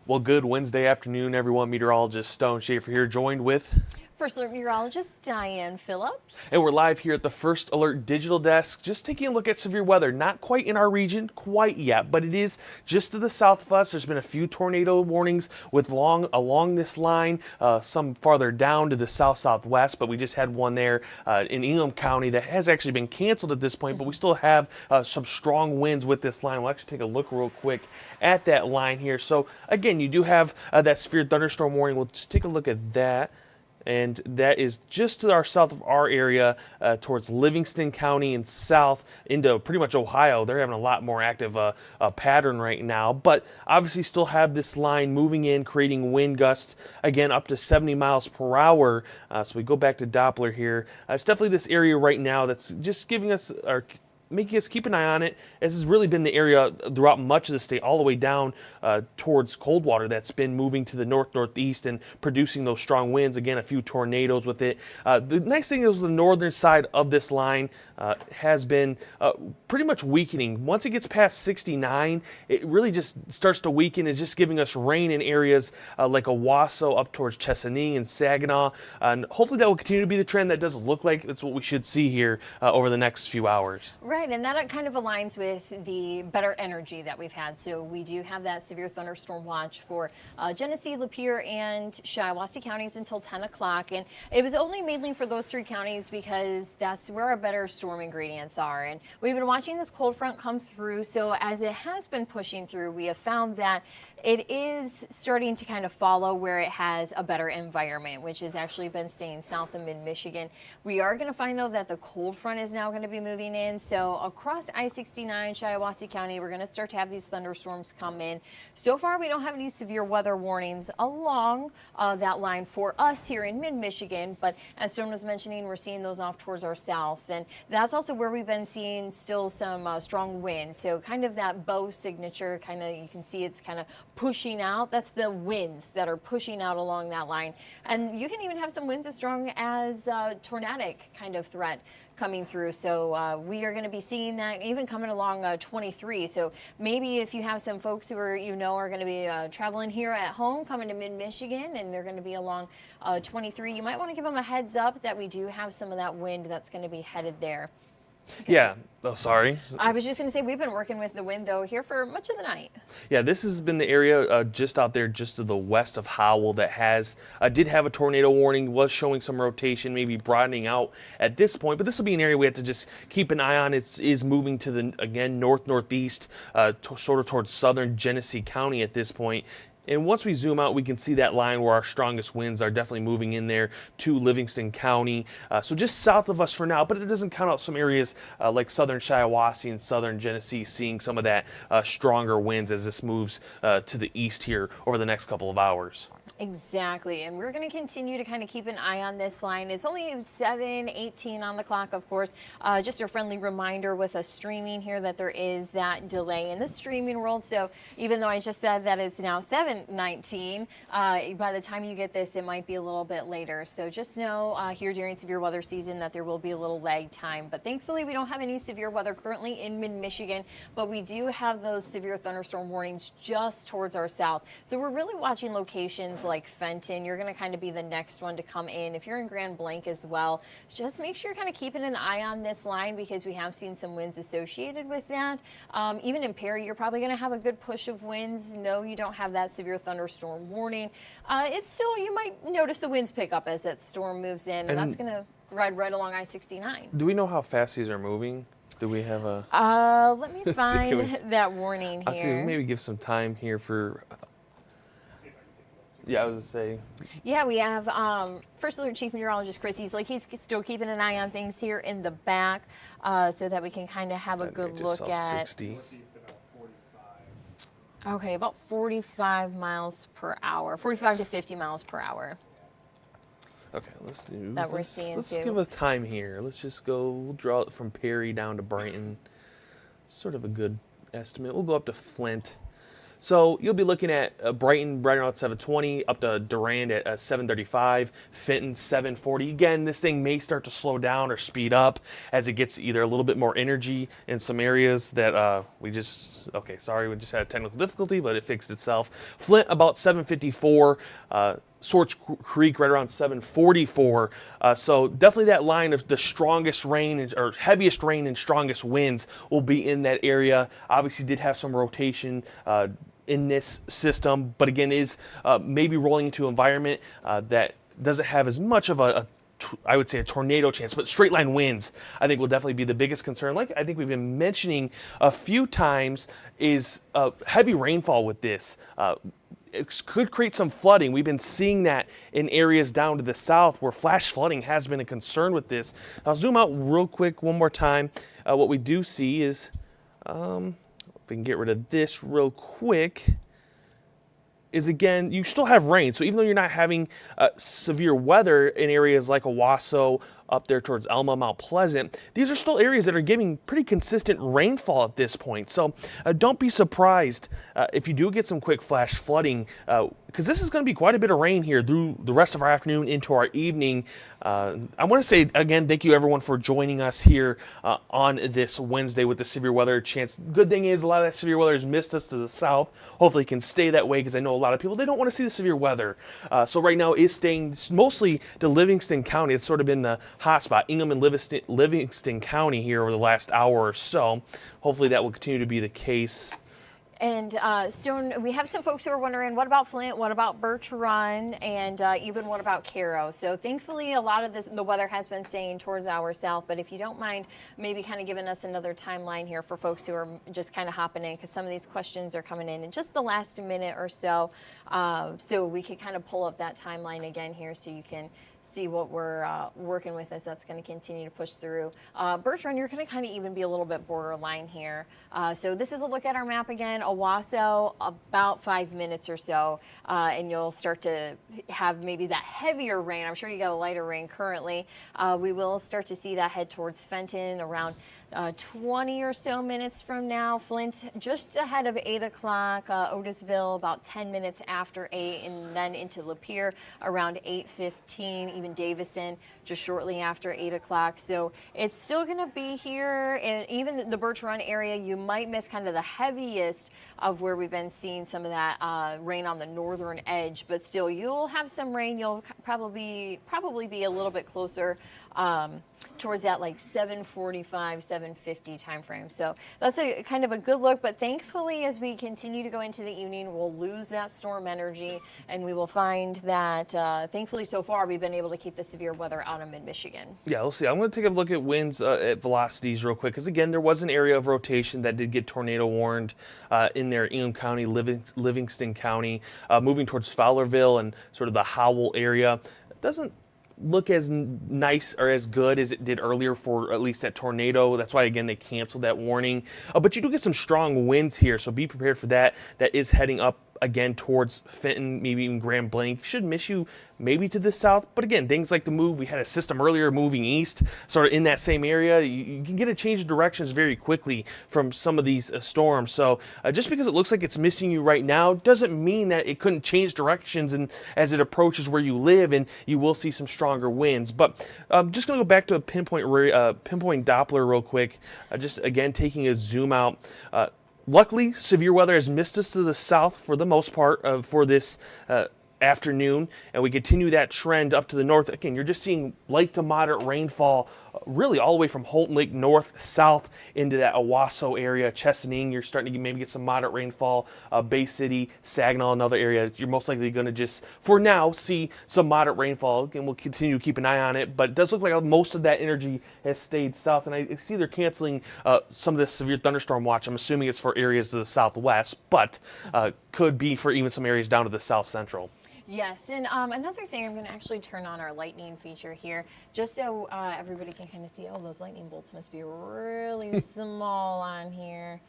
Well, good Wednesday afternoon, everyone. Meteorologist Stone Schaefer here, joined with, First Alert Meteorologist Diane Phillips. and we're live here at the First Alert Digital Desk, just taking a look at severe weather. Not quite in our region, quite yet, but it is just to the south of us. There's been a few tornado warnings along this line, some farther down to the south-southwest, but we just had one there in Ingham County that has actually been canceled at this point, but we still have some strong winds with this line. We'll actually take a look real quick at that line here. So again, you do have that severe thunderstorm warning. We'll just take a look at that. And that is just to our south of our area, towards Livingston County and south into pretty much Ohio. They're having a lot more active pattern right now, but obviously still have this line moving in, creating wind gusts, again, up to 70 miles per hour. So we go back to Doppler here. It's definitely this area right now that's just giving us our making us keep an eye on it. This has really been the area throughout much of the state, all the way down towards Coldwater, that's been moving to the northeast and producing those strong winds. Again, a few tornadoes with it. The nice thing is the northern side of this line has been pretty much weakening. Once it gets past 69, it really just starts to weaken. It's just giving us rain in areas like Owasso up towards Chesaning and Saginaw. And hopefully that will continue to be the trend. That does look like that's what we should see here over the next few hours. Right, and that kind of aligns with the better energy that we've had. So we do have that severe thunderstorm watch for Genesee, Lapeer, and Shiawassee counties until 10 o'clock. And it was only mainly for those three counties because that's where our better storm ingredients are. And we've been watching this cold front come through. So as it has been pushing through, we have found that it is starting to kind of follow where it has a better environment, which has actually been staying south of mid-Michigan. We are going to find, though, that the cold front is now going to be moving in. So across I-69, Shiawassee County, we're going to start to have these thunderstorms come in. So far, we don't have any severe weather warnings along that line for us here in mid-Michigan. But as Stone was mentioning, we're seeing those off towards our south. And that's also where we've been seeing still some strong winds. So kind of that bow signature, kind of, you can see it's kind of pushing out. That's the winds that are pushing out along that line. And you can even have some winds as strong as tornadic kind of threat coming through. So we are going to be seeing that even coming along 23. So maybe if you have some folks who are, are going to be traveling here at home, coming to mid-Michigan, and they're going to be along 23, you might want to give them a heads up that we do have some of that wind that's going to be headed there. Yeah. Oh, sorry. I was just going to say, we've been working with the wind, though, here for much of the night. Yeah, this has been the area just out there, just to the west of Howell, that did have a tornado warning, was showing some rotation, maybe broadening out at this point. But this will be an area we have to just keep an eye on. It is moving to the, again, northeast, sort of towards southern Genesee County at this point. And once we zoom out, we can see that line where our strongest winds are definitely moving in there to Livingston County. So just south of us for now, but it doesn't count out some areas like southern Shiawassee and southern Genesee seeing some of that stronger winds as this moves to the east here over the next couple of hours. Exactly, and we're going to continue to kind of keep an eye on this line. It's only 7:18 on the clock, of course. Just a friendly reminder with us streaming here that there is that delay in the streaming world. So even though I just said that it's now 7:19, by the time you get this, it might be a little bit later. So just know here during severe weather season that there will be a little lag time. But thankfully, we don't have any severe weather currently in mid-Michigan, but we do have those severe thunderstorm warnings just towards our south. So we're really watching locations like Fenton. You're going to kind of be the next one to come in. If you're in Grand Blanc as well, just make sure you're kind of keeping an eye on this line because we have seen some winds associated with that. Even in Perry, you're probably going to have a good push of winds. No, you don't have that severe thunderstorm warning. It's still, you might notice the winds pick up as that storm moves in, and that's going to ride right along I-69. Do we know how fast these are moving? Do we have a... Let me find that warning here. I'll see, maybe give some time here for... Yeah, I was going to say. Yeah, we have First Alert Chief Meteorologist Chris. He's still keeping an eye on things here in the back so that we can kind of have a good look at. 60. Okay, about 45 miles per hour, 45 to 50 miles per hour. Okay, let's do. That we're seeing let's too. give a time here. Let's just go. We'll draw it from Perry down to Brighton. Sort of a good estimate. We'll go up to Flint. So you'll be looking at Brighton right around 720, up to Durand at 735, Fenton 740. Again, this thing may start to slow down or speed up as it gets either a little bit more energy in some areas that we just had a technical difficulty, but it fixed itself. Flint about 754. Swartz Creek right around 744. So definitely that line of the strongest rain or heaviest rain and strongest winds will be in that area. Obviously did have some rotation in this system, but again is maybe rolling into an environment that doesn't have as much of I would say a tornado chance, but straight line winds I think will definitely be the biggest concern. Like I think we've been mentioning a few times is heavy rainfall with this. It could create some flooding. We've been seeing that in areas down to the south where flash flooding has been a concern with this. I'll zoom out real quick one more time. What we do see is, if we can get rid of this real quick, is again, you still have rain. So even though you're not having severe weather in areas like Owasso, up there towards Elma, Mount Pleasant, these are still areas that are giving pretty consistent rainfall at this point. So don't be surprised if you do get some quick flash flooding, because this is going to be quite a bit of rain here through the rest of our afternoon into our evening. I want to say again, thank you everyone for joining us here on this Wednesday with the severe weather chance. Good thing is a lot of that severe weather has missed us to the south. Hopefully it can stay that way, because I know a lot of people, they don't want to see the severe weather. So right now is staying mostly to Livingston County. It's sort of been the hotspot, Ingham and Livingston County here over the last hour or so. Hopefully that will continue to be the case. And Stone, we have some folks who are wondering, what about Flint? What about Birch Run? And even what about Caro? So thankfully, a lot of the weather has been staying towards our south. But if you don't mind, maybe kind of giving us another timeline here for folks who are just kind of hopping in, because some of these questions are coming in just the last minute or so. So we could kind of pull up that timeline again here so you can see what we're working with as that's going to continue to push through. Birch Run, you're going to kind of even be a little bit borderline here. So this is a look at our map again. Owasso, about 5 minutes or so, and you'll start to have maybe that heavier rain. I'm sure you got a lighter rain currently. We will start to see that head towards Fenton around 20 or so minutes from now. Flint just ahead of 8 o'clock. Otisville about 10 minutes after 8, and then into Lapeer around 8:15. Even Davison just shortly after 8 o'clock. So it's still going to be here. And even the Birch Run area, you might miss kind of the heaviest of where we've been seeing some of that rain on the northern edge. But still, you'll have some rain. You'll probably be a little bit closer towards that like 7:45, 7:50 time frame. So that's a kind of a good look. But thankfully, as we continue to go into the evening, we'll lose that storm energy, and we will find that thankfully so far we've been able to keep the severe weather out of mid-Michigan. Yeah, we'll see. I'm going to take a look at winds at velocities real quick, because again, there was an area of rotation that did get tornado warned in there, Ingham County, Livingston County, moving towards Fowlerville and sort of the Howell area. It doesn't look as nice or as good as it did earlier for at least that tornado. That's why, again, they canceled that warning. But you do get some strong winds here, so be prepared for that. That is heading up again towards Fenton, maybe even Grand Blanc. Should miss you maybe to the south. But again, things like the move, we had a system earlier moving east, sort of in that same area. You can get a change of directions very quickly from some of these storms. So just because it looks like it's missing you right now doesn't mean that it couldn't change directions and as it approaches where you live, and you will see some stronger winds. But I'm just going to go back to a pinpoint Doppler real quick. Just again, taking a zoom out. Luckily, severe weather has missed us to the south for the most part for this afternoon, and we continue that trend up to the north. Again, you're just seeing light to moderate rainfall really all the way from Holton Lake north, south into that Owasso area, Chesaning. You're starting to maybe get some moderate rainfall. Bay City, Saginaw, another area. You're most likely going to just, for now, see some moderate rainfall, and we'll continue to keep an eye on it. But it does look like most of that energy has stayed south, and I see they're canceling some of this severe thunderstorm watch. I'm assuming it's for areas to the southwest, but could be for even some areas down to the south central. Yes, and another thing, I'm going to actually turn on our lightning feature here, just so everybody can kind of see, oh, those lightning bolts must be really small on here.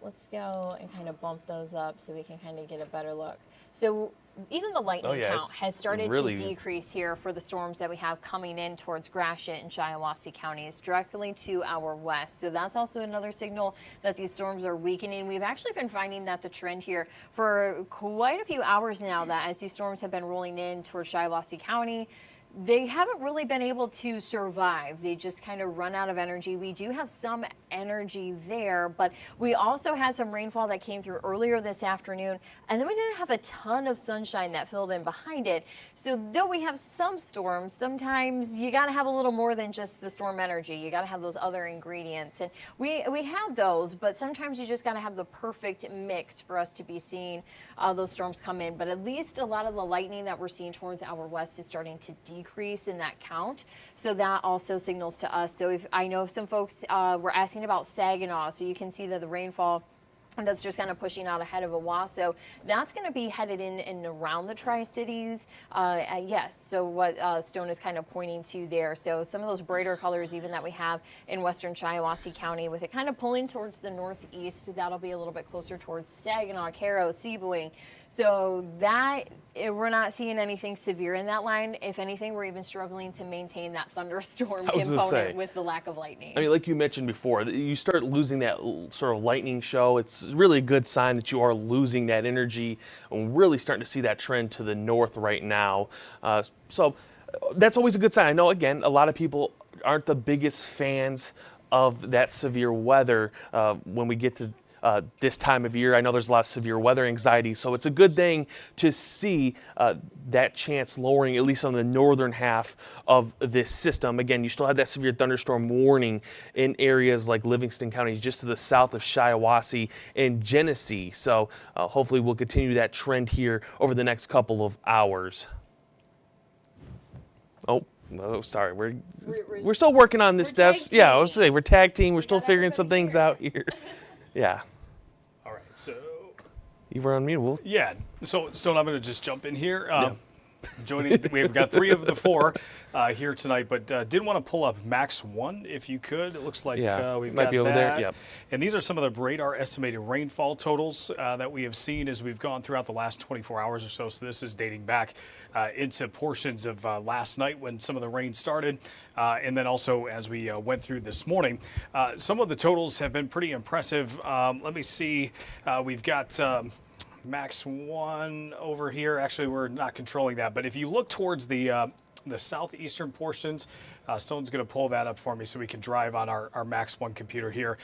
Let's go and kind of bump those up so we can kind of get a better look. So even the lightning yeah, count it's has started really- to decrease here for the storms that we have coming in towards Gratiot and Shiawassee counties directly to our west. So that's also another signal that these storms are weakening. We've actually been finding that the trend here for quite a few hours now, that as these storms have been rolling in towards Shiawassee County, they haven't really been able to survive. They just kind of run out of energy. We do have some energy there, but we also had some rainfall that came through earlier this afternoon, and then we didn't have a ton of sunshine that filled in behind it. So though we have some storms, sometimes you got to have a little more than just the storm energy. You got to have those other ingredients, and we had those, but sometimes you just got to have the perfect mix for us to be seeing those storms come in. But at least a lot of the lightning that we're seeing towards our west is starting to decrease in that count. So that also signals to us. So if I know some folks were asking about Saginaw, so you can see that the rainfall that's just kind of pushing out ahead of Owasso. That's going to be headed in and around the Tri-Cities. Yes, so what Stone is kind of pointing to there. So some of those brighter colors even that we have in western Shiawassee County, with it kind of pulling towards the northeast, that'll be a little bit closer towards Saginaw, Caro, Sebewaing. So that, we're not seeing anything severe in that line. If anything, we're even struggling to maintain that thunderstorm component with the lack of lightning. I mean, like you mentioned before, you start losing that sort of lightning show. It's really a good sign that you are losing that energy, and really starting to see that trend to the north right now. So that's always a good sign. I know, again, a lot of people aren't the biggest fans of that severe weather when we get to this time of year. I know there's a lot of severe weather anxiety, so it's a good thing to see that chance lowering, at least on the northern half of this system. Again, you still have that severe thunderstorm warning in areas like Livingston County, just to the south of Shiawassee and Genesee. So hopefully we'll continue that trend here over the next couple of hours. Oh, sorry. We're still working on this, Steph. Yeah, I was saying we're tag team. We're still figuring some things out here. Yeah. All right, so You were on mute. yeah, so Stone, I'm going to just jump in here. Joining, we've got 3 of the 4 here tonight, but did want to pull up Max 1 if you could. It looks like we've might got be over that. there. Yep. And these are some of the radar estimated rainfall totals that we have seen as we've gone throughout the last 24 hours or so. So this is dating back into portions of last night when some of the rain started, and then also as we went through this morning. Some of the totals have been pretty impressive. Let me see. We've got Max 1 over here. Actually, we're not controlling that, but if you look towards the southeastern portions, Stone's going to pull that up for me so we can drive on our Max 1 computer here.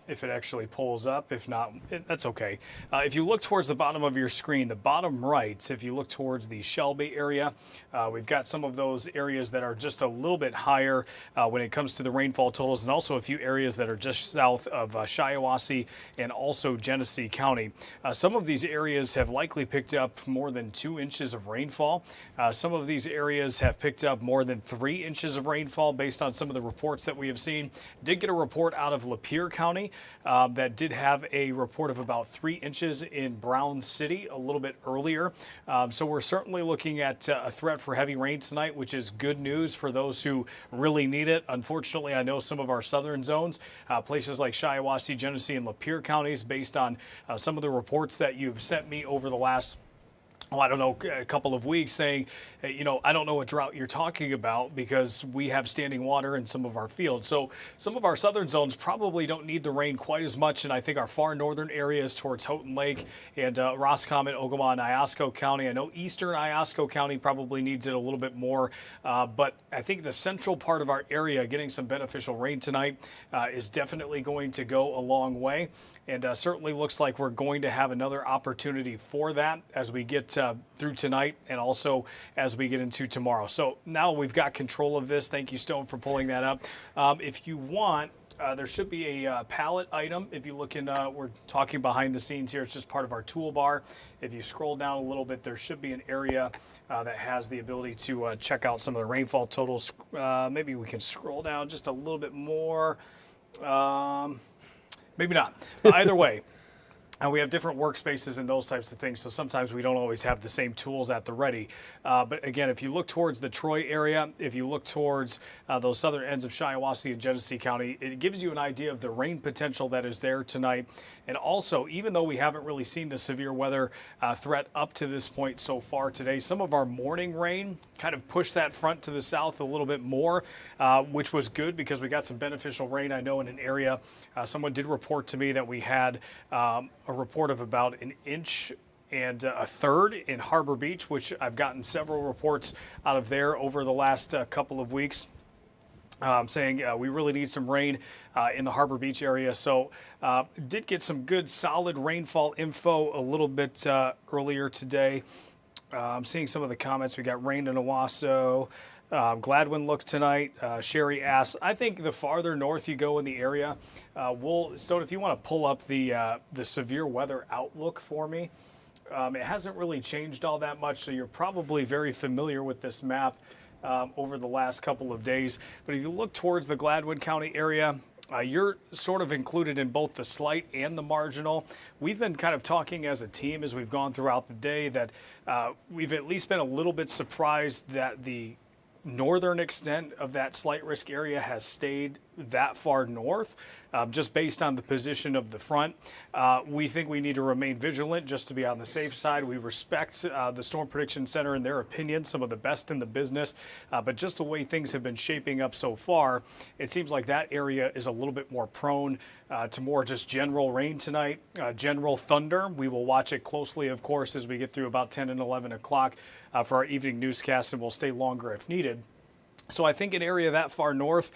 If it actually pulls up. If not, that's okay. If you look towards the bottom of your screen, the bottom right, if you look towards the Shelby area, we've got some of those areas that are just a little bit higher when it comes to the rainfall totals, and also a few areas that are just south of Shiawassee and also Genesee County. Some of these areas have likely picked up more than 2 inches of rainfall. Some of these areas have picked up more than 3 inches of rainfall based on some of the reports that we have seen. Did get a report out of Lapeer County that did have a report of about 3 inches in Brown City a little bit earlier. So we're certainly looking at a threat for heavy rain tonight, which is good news for those who really need it. Unfortunately, I know some of our southern zones, places like Shiawassee, Genesee, and Lapeer counties, based on some of the reports that you've sent me over the last I don't know, a couple of weeks, saying, you know, I don't know what drought you're talking about because we have standing water in some of our fields. So some of our southern zones probably don't need the rain quite as much, and I think our far northern areas towards Houghton Lake and Roscommon, Ogama, and Iosco County. I know eastern Iosco County probably needs it a little bit more, but I think the central part of our area getting some beneficial rain tonight is definitely going to go a long way, and certainly looks like we're going to have another opportunity for that as we get through tonight and also as we get into tomorrow. So now we've got control of this. Thank you, Stone, for pulling that up. If you want, there should be a palette item. If you look in, we're talking behind the scenes here. It's just part of our toolbar. If you scroll down a little bit, there should be an area that has the ability to check out some of the rainfall totals. Maybe we can scroll down just a little bit more. Maybe not. Either way. And we have different workspaces and those types of things, so sometimes we don't always have the same tools at the ready. But again, if you look towards the Troy area, if you look towards those southern ends of Shiawassee and Genesee County, it gives you an idea of the rain potential that is there tonight. And also, even though we haven't really seen the severe weather threat up to this point so far today, some of our morning rain kind of pushed that front to the south a little bit more, which was good because we got some beneficial rain. I know in an area, someone did report to me that we had a report of about an inch and a third in Harbor Beach, which I've gotten several reports out of there over the last couple of weeks. Saying we really need some rain in the Harbor Beach area. So did get some good solid rainfall info a little bit earlier today. I'm seeing some of the comments. We got rain in Owasso. Gladwin looked tonight. Sherry asked, I think the farther north you go in the area, Stone, if you want to pull up the severe weather outlook for me. It hasn't really changed all that much, so you're probably very familiar with this map over the last couple of days. But if you look towards the Gladwin County area, you're sort of included in both the slight and the marginal. We've been kind of talking as a team as we've gone throughout the day that we've at least been a little bit surprised that the northern extent of that slight risk area has stayed that far north, just based on the position of the front. We think we need to remain vigilant just to be on the safe side. We respect the Storm Prediction Center and their opinion, some of the best in the business, but just the way things have been shaping up so far, it seems like that area is a little bit more prone to more just general rain tonight, general thunder. We will watch it closely, of course, as we get through about 10 and 11 o'clock for our evening newscast, and we'll stay longer if needed. So I think an area that far north,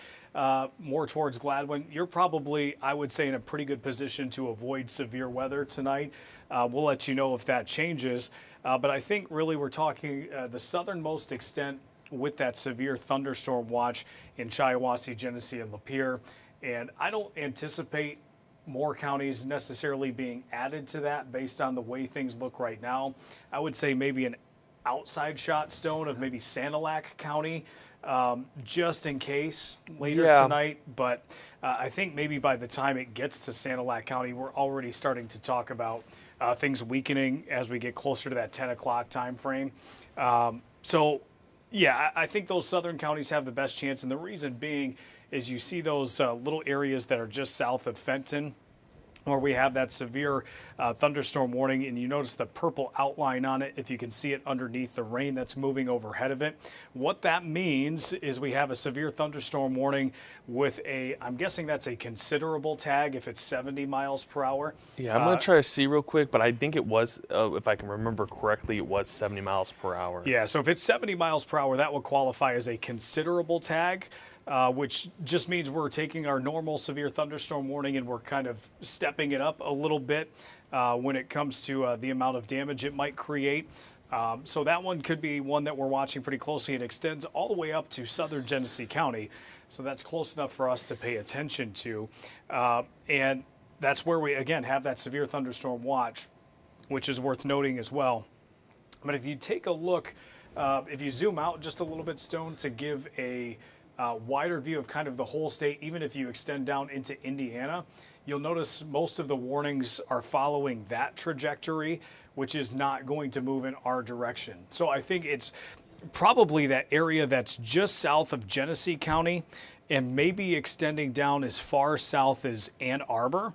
more towards Gladwin, you're probably, I would say, in a pretty good position to avoid severe weather tonight. We'll let you know if that changes. But I think really we're talking the southernmost extent with that severe thunderstorm watch in Shiawassee, Genesee, and Lapeer. And I don't anticipate more counties necessarily being added to that based on the way things look right now. I would say maybe an outside shot, Stone, of maybe Sanilac County, just in case later tonight. But I think maybe by the time it gets to Sanilac County, we're already starting to talk about things weakening as we get closer to that 10 o'clock time frame. So, yeah, I think those southern counties have the best chance. And the reason being is you see those little areas that are just south of Fenton, where we have that severe thunderstorm warning, and you notice the purple outline on it if you can see it underneath the rain that's moving overhead of it. What that means is we have a severe thunderstorm warning with I'm guessing that's a considerable tag if it's 70 miles per hour. Yeah, I'm going to try to see real quick, but I think it was, if I can remember correctly, it was 70 miles per hour. Yeah, so if it's 70 miles per hour, that will qualify as a considerable tag. Which just means we're taking our normal severe thunderstorm warning and we're kind of stepping it up a little bit when it comes to the amount of damage it might create. So that one could be one that we're watching pretty closely. It extends all the way up to southern Genesee County, so that's close enough for us to pay attention to. And that's where we, again, have that severe thunderstorm watch, which is worth noting as well. But if you take a look, if you zoom out just a little bit, Stone, to give a wider view of kind of the whole state, even if you extend down into Indiana, you'll notice most of the warnings are following that trajectory, which is not going to move in our direction. So I think it's probably that area that's just south of Genesee County and maybe extending down as far south as Ann Arbor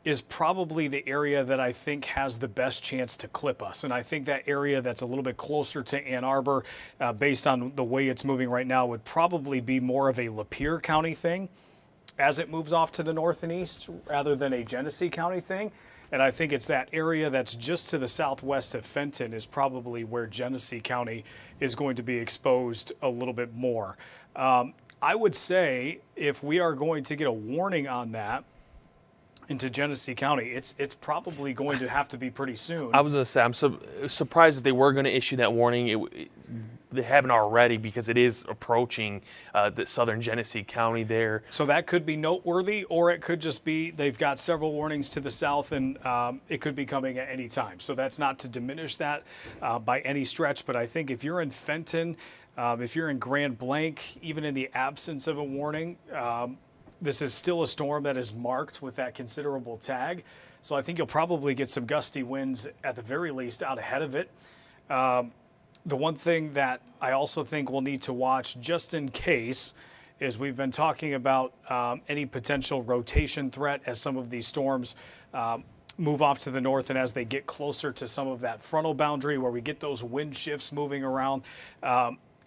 is probably the area that I think has the best chance to clip us. And I think that area that's a little bit closer to Ann Arbor, based on the way it's moving right now, would probably be more of a Lapeer County thing as it moves off to the north and east rather than a Genesee County thing. And I think it's that area that's just to the southwest of Fenton is probably where Genesee County is going to be exposed a little bit more. I would say if we are going to get a warning on that into Genesee County, it's probably going to have to be pretty soon. I was going to say, I'm surprised if they were going to issue that warning. They haven't already, because it is approaching the southern Genesee County there. So that could be noteworthy, or it could just be they've got several warnings to the south, and it could be coming at any time. So that's not to diminish that by any stretch, but I think if you're in Fenton, if you're in Grand Blanc, even in the absence of a warning, This is still a storm that is marked with that considerable tag. So I think you'll probably get some gusty winds at the very least out ahead of it. The one thing that I also think we'll need to watch just in case is we've been talking about any potential rotation threat as some of these storms move off to the north and as they get closer to some of that frontal boundary where we get those wind shifts moving around.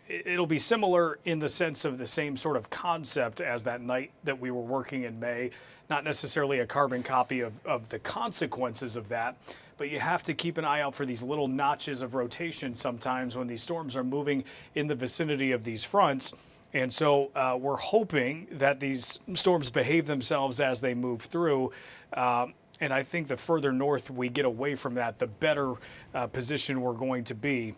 It'll be similar in the sense of the same sort of concept as that night that we were working in May, not necessarily a carbon copy of the consequences of that, but you have to keep an eye out for these little notches of rotation sometimes when these storms are moving in the vicinity of these fronts. And so we're hoping that these storms behave themselves as they move through. And I think the further north we get away from that, the better position we're going to be.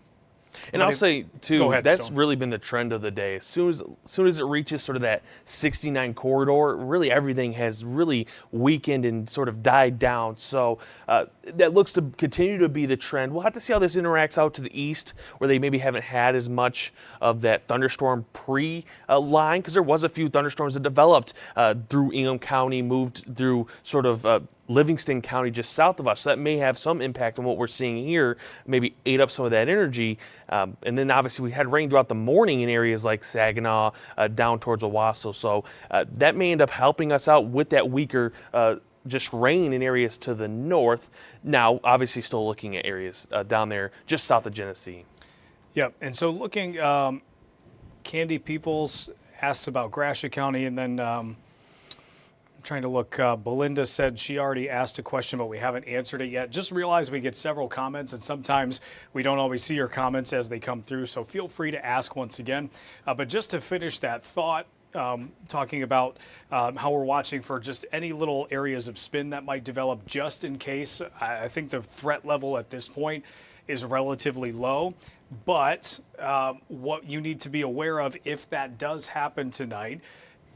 And I'll say, too, that's Stone. really been the trend of the day. As soon as it reaches sort of that 69 corridor, really everything has really weakened and sort of died down. So that looks to continue to be the trend. We'll have to see how this interacts out to the east, where they maybe haven't had as much of that thunderstorm pre-line, because there was a few thunderstorms that developed through Ingham County, moved through sort of Livingston County just south of us. So that may have some impact on what we're seeing here, maybe ate up some of that energy. And then obviously we had rain throughout the morning in areas like Saginaw, down towards Owasso. So that may end up helping us out with that weaker just rain in areas to the north. Now, obviously still looking at areas down there just south of Genesee. Yep. And so looking, Candy Peoples asks about Gratiot County, and then I'm trying to look. Belinda said she already asked a question, but we haven't answered it yet. Just realize we get several comments, and sometimes we don't always see your comments as they come through, so feel free to ask once again. But just to finish that thought, talking about how we're watching for just any little areas of spin that might develop just in case. I think the threat level at this point is relatively low, but what you need to be aware of if that does happen tonight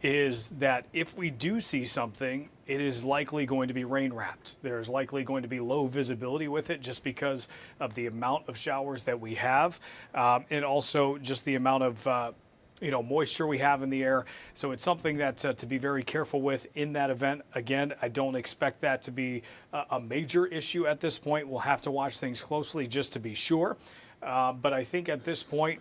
is that if we do see something, it is likely going to be rain wrapped. There's likely going to be low visibility with it just because of the amount of showers that we have, and also just the amount of moisture we have in the air. So it's something that to be very careful with in that event. Again, I don't expect that to be a major issue at this point. We'll have to watch things closely just to be sure. But I think at this point,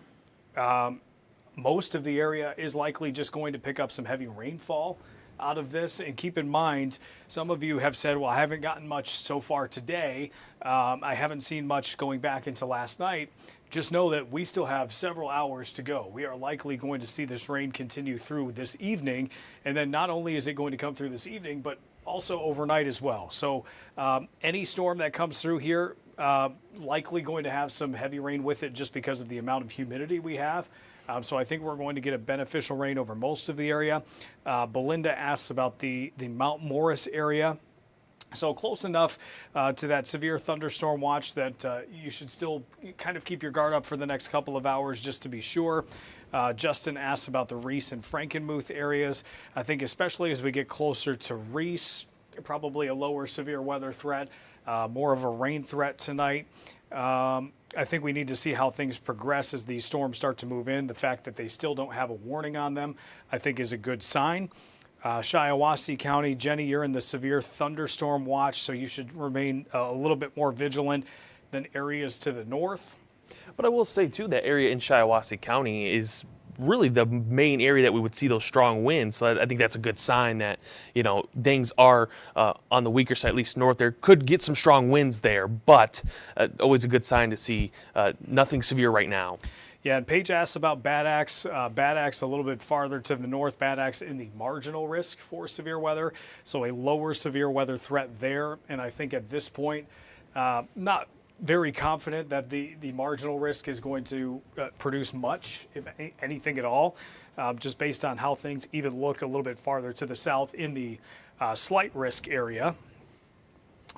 most of the area is likely just going to pick up some heavy rainfall out of this. And keep in mind, some of you have said, well, I haven't gotten much so far today. I haven't seen much going back into last night. Just know that we still have several hours to go. We are likely going to see this rain continue through this evening. And then not only is it going to come through this evening, but also overnight as well. So any storm that comes through here, likely going to have some heavy rain with it just because of the amount of humidity we have. So I think we're going to get a beneficial rain over most of the area. Belinda asks about the Mount Morris area. So close enough to that severe thunderstorm watch that you should still kind of keep your guard up for the next couple of hours just to be sure. Justin asks about the Reese and Frankenmuth areas. I think especially as we get closer to Reese, probably a lower severe weather threat, more of a rain threat tonight. I think we need to see how things progress as these storms start to move in. The fact that they still don't have a warning on them, I think, is a good sign. Shiawassee County, Jenny, you're in the severe thunderstorm watch, so you should remain a little bit more vigilant than areas to the north. But I will say, too, that area in Shiawassee County is really the main area that we would see those strong winds. So I think that's a good sign that, things are on the weaker side, at least north there. Could get some strong winds there, but always a good sign to see nothing severe right now. Yeah, and Paige asks about Bad Axe. Bad Axe a little bit farther to the north. Bad Axe in the marginal risk for severe weather, so a lower severe weather threat there. And I think at this point, not very confident that the marginal risk is going to produce much, if anything at all, just based on how things even look a little bit farther to the south in the slight risk area.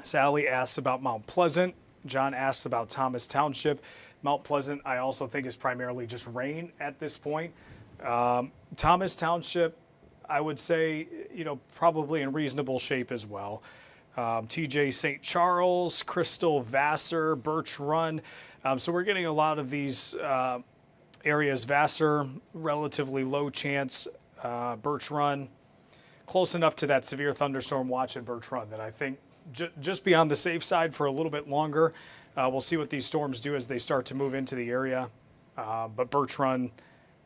Sally asks about Mount Pleasant. John asks about Thomas Township. Mount Pleasant, I also think, is primarily just rain at this point. Thomas Township, I would say, probably in reasonable shape as well. TJ St. Charles, Crystal, Vassar, Birch Run. So we're getting a lot of these areas. Vassar, relatively low chance. Birch Run, close enough to that severe thunderstorm watch in Birch Run that I think just be on the safe side for a little bit longer. We'll see what these storms do as they start to move into the area. But Birch Run,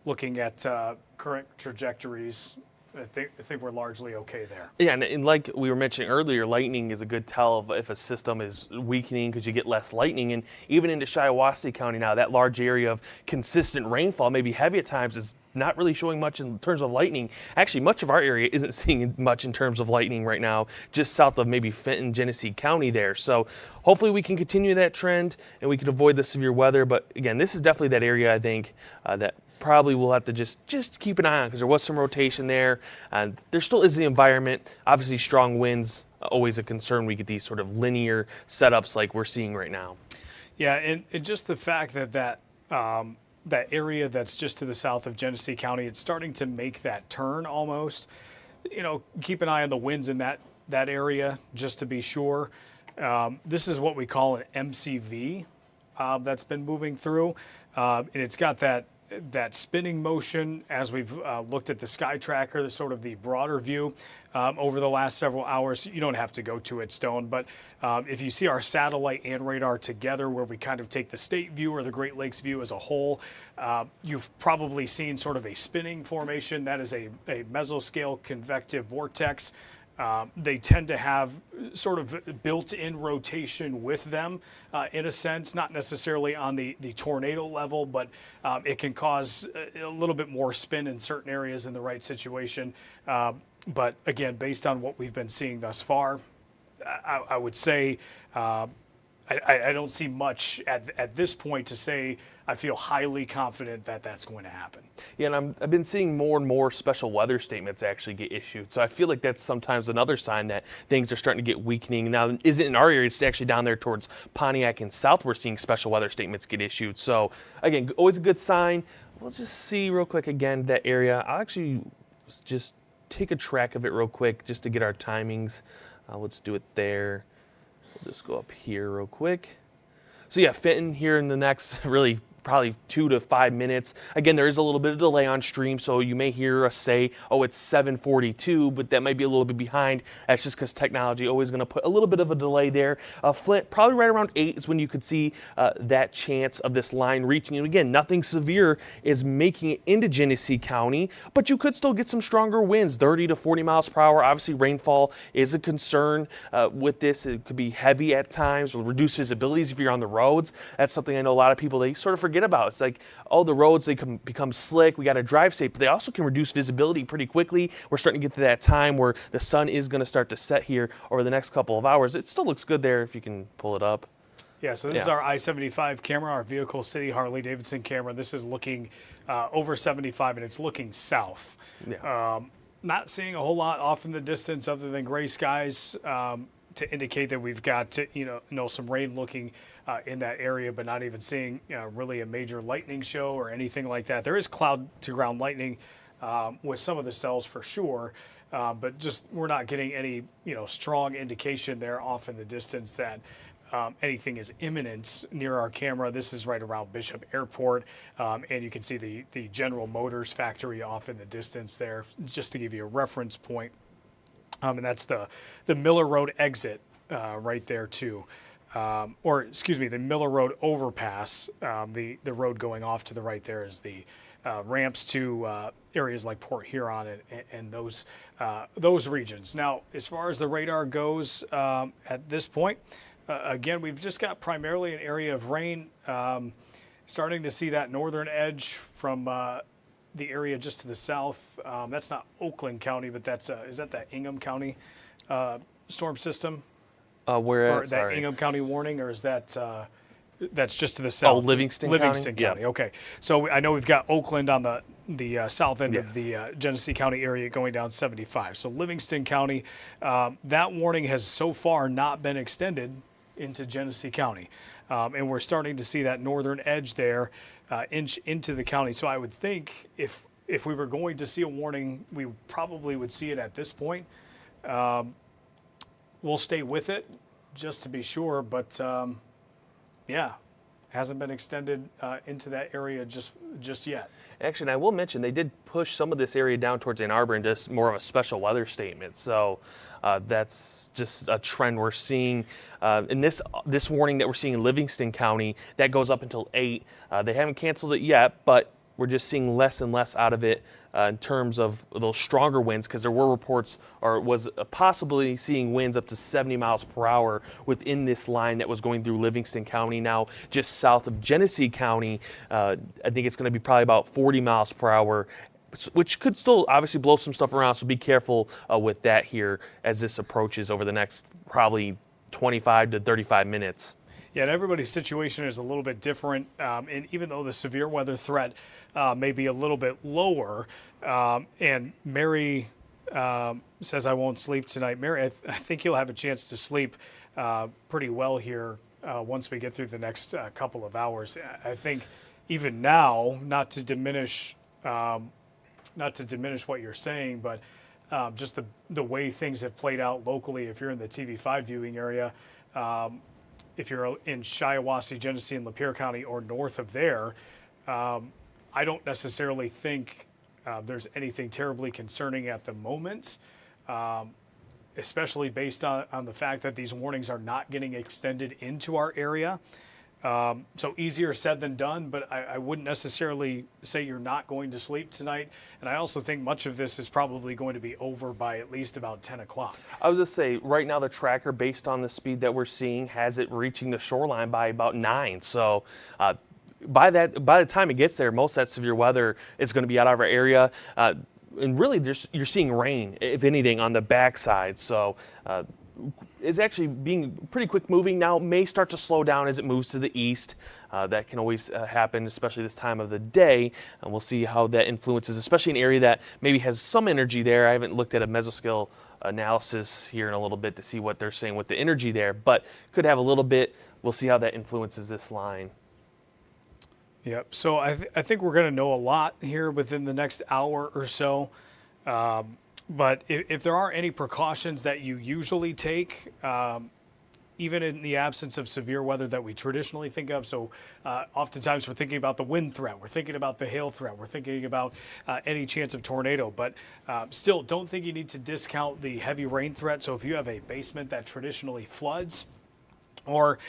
looking at current trajectories, I think we're largely okay there. Yeah, and like we were mentioning earlier, lightning is a good tell of if a system is weakening because you get less lightning. And even into Shiawassee County now, that large area of consistent rainfall, maybe heavy at times, is not really showing much in terms of lightning. Actually, much of our area isn't seeing much in terms of lightning right now, just south of maybe Fenton, Genesee County there. So hopefully we can continue that trend and we can avoid the severe weather. But again, this is definitely that area, I think, that probably we'll have to just keep an eye on because there was some rotation there. There still is the environment. Obviously, strong winds, always a concern. We get these sort of linear setups like we're seeing right now. Yeah, and just the fact that area that's just to the south of Genesee County, it's starting to make that turn almost. Keep an eye on the winds in that area just to be sure. This is what we call an MCV that's been moving through, and it's got that spinning motion as we've looked at the sky tracker, the sort of the broader view over the last several hours. You don't have to go to it, Stone, but if you see our satellite and radar together where we kind of take the state view or the Great Lakes view as a whole, you've probably seen sort of a spinning formation. That is a mesoscale convective vortex. They tend to have sort of built-in rotation with them in a sense, not necessarily on the tornado level, but it can cause a little bit more spin in certain areas in the right situation. But again, based on what we've been seeing thus far, I would say I don't see much at this point to say I feel highly confident that that's going to happen. Yeah, and I've been seeing more and more special weather statements actually get issued. So I feel like that's sometimes another sign that things are starting to get weakening. Now, isn't in our area, it's actually down there towards Pontiac and south, we're seeing special weather statements get issued. So again, always a good sign. We'll just see real quick again that area. I'll actually just take a track of it real quick just to get our timings. Let's do it there. We'll just go up here real quick. So yeah, Fenton here in the next really probably 2 to 5 minutes. Again, there is a little bit of delay on stream, so you may hear us say, oh, it's 7:42, but that might be a little bit behind. That's just because technology always going to put a little bit of a delay there. Flint, probably right around 8 is when you could see that chance of this line reaching. And again, nothing severe is making it into Genesee County, but you could still get some stronger winds, 30 to 40 miles per hour. Obviously, rainfall is a concern with this. It could be heavy at times, will reduce visibilities if you're on the roads. That's something I know a lot of people, they sort of forget about. It's like, oh, the roads, they can become slick. We got to drive safe, but they also can reduce visibility pretty quickly. We're starting to get to that time where the sun is going to start to set here over the next couple of hours. It still looks good there if you can pull it up. Yeah, so this is our I-75 camera, our Vehicle City Harley-Davidson camera. This is looking over 75, and it's looking south. Yeah. Not seeing a whole lot off in the distance other than gray skies to indicate that we've got some rain looking in that area, but not even seeing really a major lightning show or anything like that. There is cloud-to-ground lightning with some of the cells for sure, but just we're not getting any strong indication there off in the distance that anything is imminent near our camera. This is right around Bishop Airport, and you can see the General Motors factory off in the distance there, just to give you a reference point. And that's the Miller Road exit right there too. The Miller Road overpass. The road going off to the right there is the ramps to areas like Port Huron and those regions. Now, as far as the radar goes at this point, again, we've just got primarily an area of rain. Starting to see that northern edge from the area just to the south. That's not Oakland County, but is that the Ingham County storm system? Or that Ingham County warning, or is that that's just to the south? Oh, Livingston County. Yeah. Okay. So I know we've got Oakland on the south end of the Genesee County area going down 75. So Livingston County, that warning has so far not been extended into Genesee County. And we're starting to see that northern edge there inch into the county. So I would think if we were going to see a warning, we probably would see it at this point. We'll stay with it just to be sure, but yeah, hasn't been extended into that area just yet. Actually, and I will mention they did push some of this area down towards Ann Arbor into more of a special weather statement. So that's just a trend we're seeing. In this warning that we're seeing in Livingston County, that goes up until 8. They haven't canceled it yet, but we're just seeing less and less out of it in terms of those stronger winds, because there were reports, or was possibly seeing winds up to 70 miles per hour within this line that was going through Livingston County. Now, just south of Genesee County, I think it's going to be probably about 40 miles per hour, which could still obviously blow some stuff around. So be careful with that here as this approaches over the next probably 25 to 35 minutes. Yeah, and everybody's situation is a little bit different, and even though the severe weather threat may be a little bit lower, and Mary says, I won't sleep tonight. Mary, I think you'll have a chance to sleep pretty well here once we get through the next couple of hours. I think even now, not to diminish what you're saying, but just the way things have played out locally, if you're in the TV5 viewing area, if you're in Shiawassee, Genesee, and Lapeer County or north of there, I don't necessarily think there's anything terribly concerning at the moment, especially based on the fact that these warnings are not getting extended into our area. So easier said than done, but I wouldn't necessarily say you're not going to sleep tonight. And I also think much of this is probably going to be over by at least about 10 o'clock. I was just say, right now the tracker, based on the speed that we're seeing, has it reaching the shoreline by about 9. So by the time it gets there, most of that severe weather is going to be out of our area. And really, you're seeing rain, if anything, on the backside. So is actually being pretty quick moving now, may start to slow down as it moves to the east. That can always happen, especially this time of the day. And we'll see how that influences, especially an area that maybe has some energy there. I haven't looked at a mesoscale analysis here in a little bit to see what they're saying with the energy there, but could have a little bit. We'll see how that influences this line. Yep. So I think we're going to know a lot here within the next hour or so. But if there are any precautions that you usually take, even in the absence of severe weather that we traditionally think of, so oftentimes we're thinking about the wind threat, we're thinking about the hail threat, we're thinking about any chance of tornado, but still don't think you need to discount the heavy rain threat. So if you have a basement that traditionally floods, or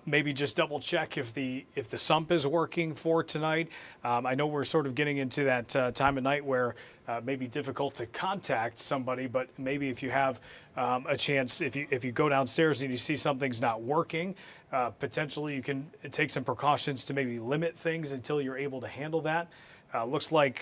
maybe just double check if the sump is working for tonight. I know we're sort of getting into that time of night where it may be difficult to contact somebody, but maybe if you have a chance, if you go downstairs and you see something's not working, potentially you can take some precautions to maybe limit things until you're able to handle that. Looks like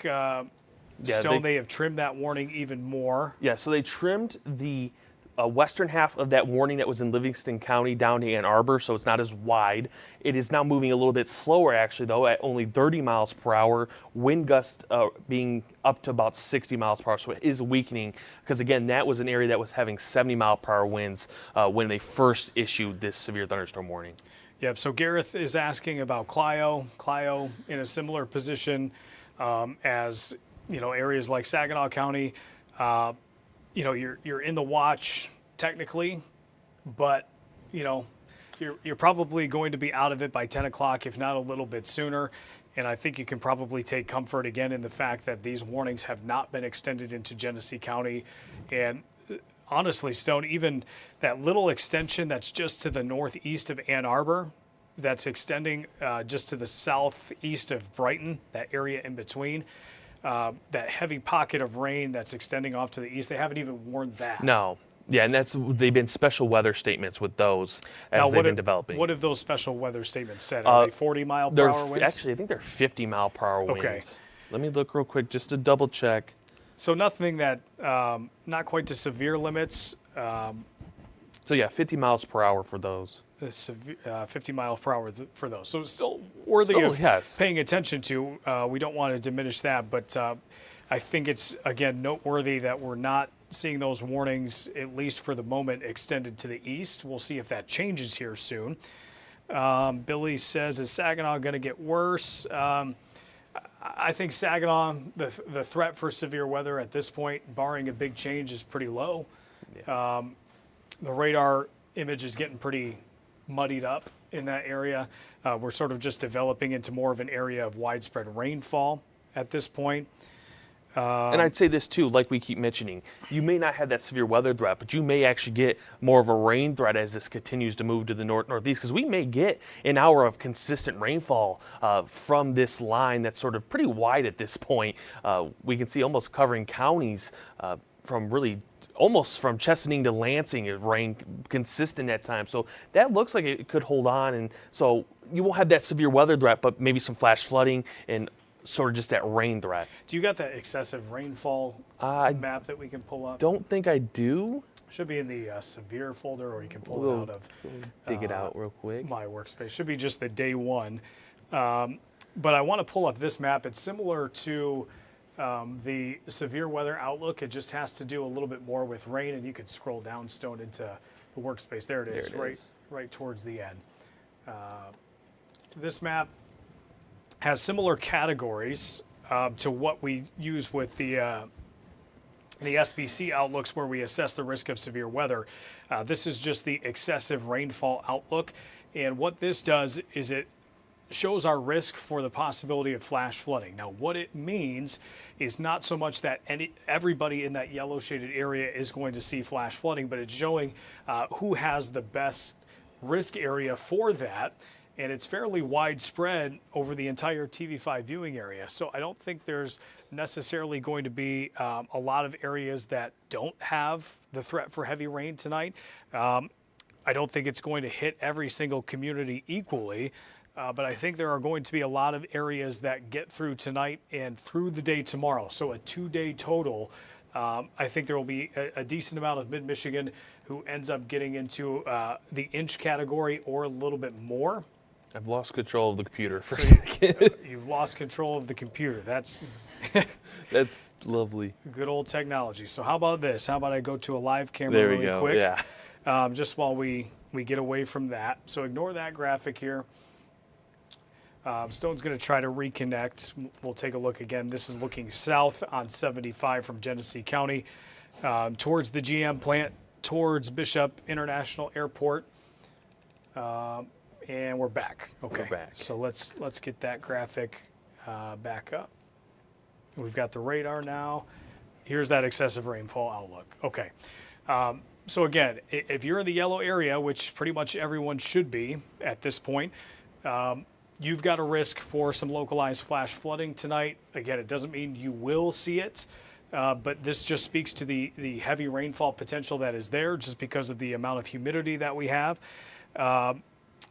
Stone, they have trimmed that warning even more. Yeah, so they trimmed the western half of that warning that was in Livingston County down to Ann Arbor, so it's not as wide. It is now moving a little bit slower, actually, though, at only 30 miles per hour, wind gust being up to about 60 miles per hour, so it is weakening, because, again, that was an area that was having 70 mile per hour winds when they first issued this severe thunderstorm warning. Yep, so Gareth is asking about Clio. Clio in a similar position as, areas like Saginaw County. You're in the watch technically, but you're probably going to be out of it by 10 o'clock, if not a little bit sooner. And I think you can probably take comfort again in the fact that these warnings have not been extended into Genesee County. And honestly, Stone, even that little extension that's just to the northeast of Ann Arbor, that's extending just to the southeast of Brighton, that area in between, that heavy pocket of rain that's extending off to the east, they haven't even warned that. No. Yeah, and they've been special weather statements with those as they've been developing. What have those special weather statements said? Are they 40 mile per hour winds? Actually, I think they're 50 mile per hour winds. Okay. Let me look real quick just to double check. So nothing that, not quite to severe limits. So yeah, 50 miles per hour for those. 50 miles per hour for those. So it's still worthy of paying attention to. We don't want to diminish that, but I think it's, again, noteworthy that we're not seeing those warnings, at least for the moment, extended to the east. We'll see if that changes here soon. Billy says, is Saginaw going to get worse? I think Saginaw, the threat for severe weather at this point, barring a big change, is pretty low. Yeah. The radar image is getting pretty muddied up in that area. We're sort of just developing into more of an area of widespread rainfall at this point. And I'd say this too, like we keep mentioning, you may not have that severe weather threat, but you may actually get more of a rain threat as this continues to move to the northeast, because we may get an hour of consistent rainfall from this line that's sort of pretty wide at this point. We can see almost covering counties from really almost from Chesaning to Lansing is rain consistent at times. So that looks like it could hold on, and so you won't have that severe weather threat, but maybe some flash flooding and sort of just that rain threat. Do you got that excessive rainfall map that we can pull up? Don't think I do. Should be in the severe folder, or you can pull We'll it out of dig it out real quick. my workspace. Should be just the day one. But I want to pull up this map. It's similar to the severe weather outlook. It just has to do a little bit more with rain, and you could scroll down, Stone, into the workspace. There it is, right towards the end. This map has similar categories to what we use with the SBC outlooks, where we assess the risk of severe weather. This is just the excessive rainfall outlook, and what this does is it shows our risk for the possibility of flash flooding. Now, what it means is not so much that everybody in that yellow shaded area is going to see flash flooding, but it's showing who has the best risk area for that. And it's fairly widespread over the entire TV5 viewing area. So I don't think there's necessarily going to be a lot of areas that don't have the threat for heavy rain tonight. I don't think it's going to hit every single community equally, but I think there are going to be a lot of areas that get through tonight and through the day tomorrow. So a 2-day total. I think there will be a decent amount of mid-Michigan who ends up getting into the inch category or a little bit more. I've lost control of the computer for a second. You've lost control of the computer. That's lovely. Good old technology. So how about this? How about I go to a live camera There we really go. quick? Yeah. Just while we get away from that. So ignore that graphic here. Stone's going to try to reconnect. We'll take a look again. This is looking south on 75 from Genesee County towards the GM plant, towards Bishop International Airport. And we're back. Okay. We're back. So let's get that graphic back up. We've got the radar now. Here's that excessive rainfall outlook. Okay. So again, if you're in the yellow area, which pretty much everyone should be at this point, you've got a risk for some localized flash flooding tonight. Again, it doesn't mean you will see it, but this just speaks to the heavy rainfall potential that is there just because of the amount of humidity that we have.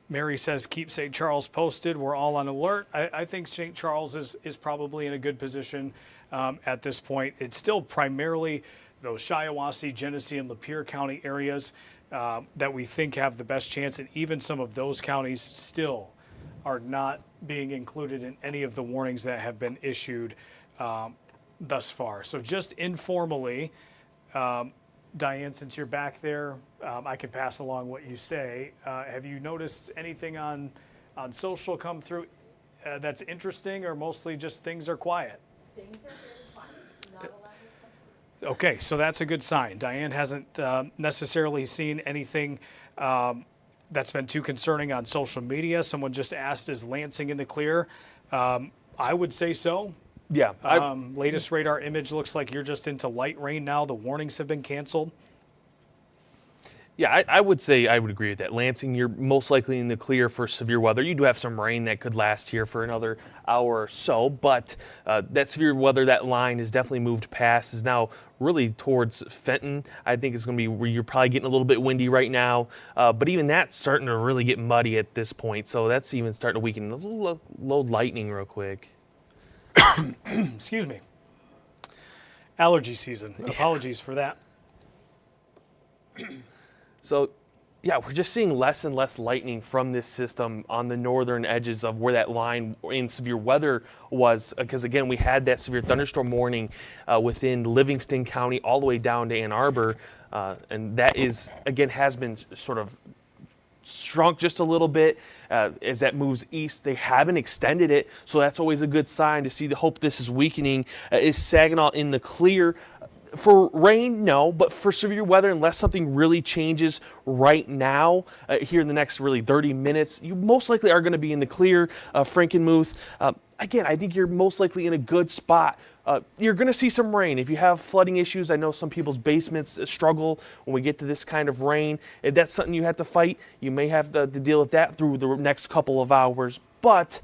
Mary says, keep St. Charles posted. We're all on alert. I think St. Charles is probably in a good position at this point. It's still primarily those Shiawassee, Genesee, and Lapeer County areas that we think have the best chance, and even some of those counties still are not being included in any of the warnings that have been issued thus far. So just informally, Diane, since you're back there, I can pass along what you say. Have you noticed anything on social come through that's interesting, or mostly just things are quiet? Things are very quiet. Not a lot of stuff. Okay, so that's a good sign. Diane hasn't necessarily seen anything that's been too concerning on social media. Someone just asked, is Lansing in the clear? I would say so. Yeah. Latest radar image looks like you're just into light rain now. The warnings have been canceled. Yeah, I would say I would agree with that. Lansing, you're most likely in the clear for severe weather. You do have some rain that could last here for another hour or so, but that severe weather, that line has definitely moved past, is now really towards Fenton. I think it's going to be where you're probably getting a little bit windy right now, but even that's starting to really get muddy at this point, so that's even starting to weaken. Load lightning real quick. Excuse me. Allergy season. Apologies for that. So, yeah, we're just seeing less and less lightning from this system on the northern edges of where that line in severe weather was, because again, we had that severe thunderstorm warning within Livingston County all the way down to Ann Arbor, and that is, again, has been sort of shrunk just a little bit as that moves east. They haven't extended it, so that's always a good sign to see. The hope this is weakening. Is Saginaw in the clear? For rain, no, but for severe weather, unless something really changes right now, here in the next really 30 minutes, you most likely are going to be in the clear. Frankenmuth, again, I think you're most likely in a good spot. You're going to see some rain. If you have flooding issues, I know some people's basements struggle when we get to this kind of rain. If that's something you have to fight, you may have to deal with that through the next couple of hours. But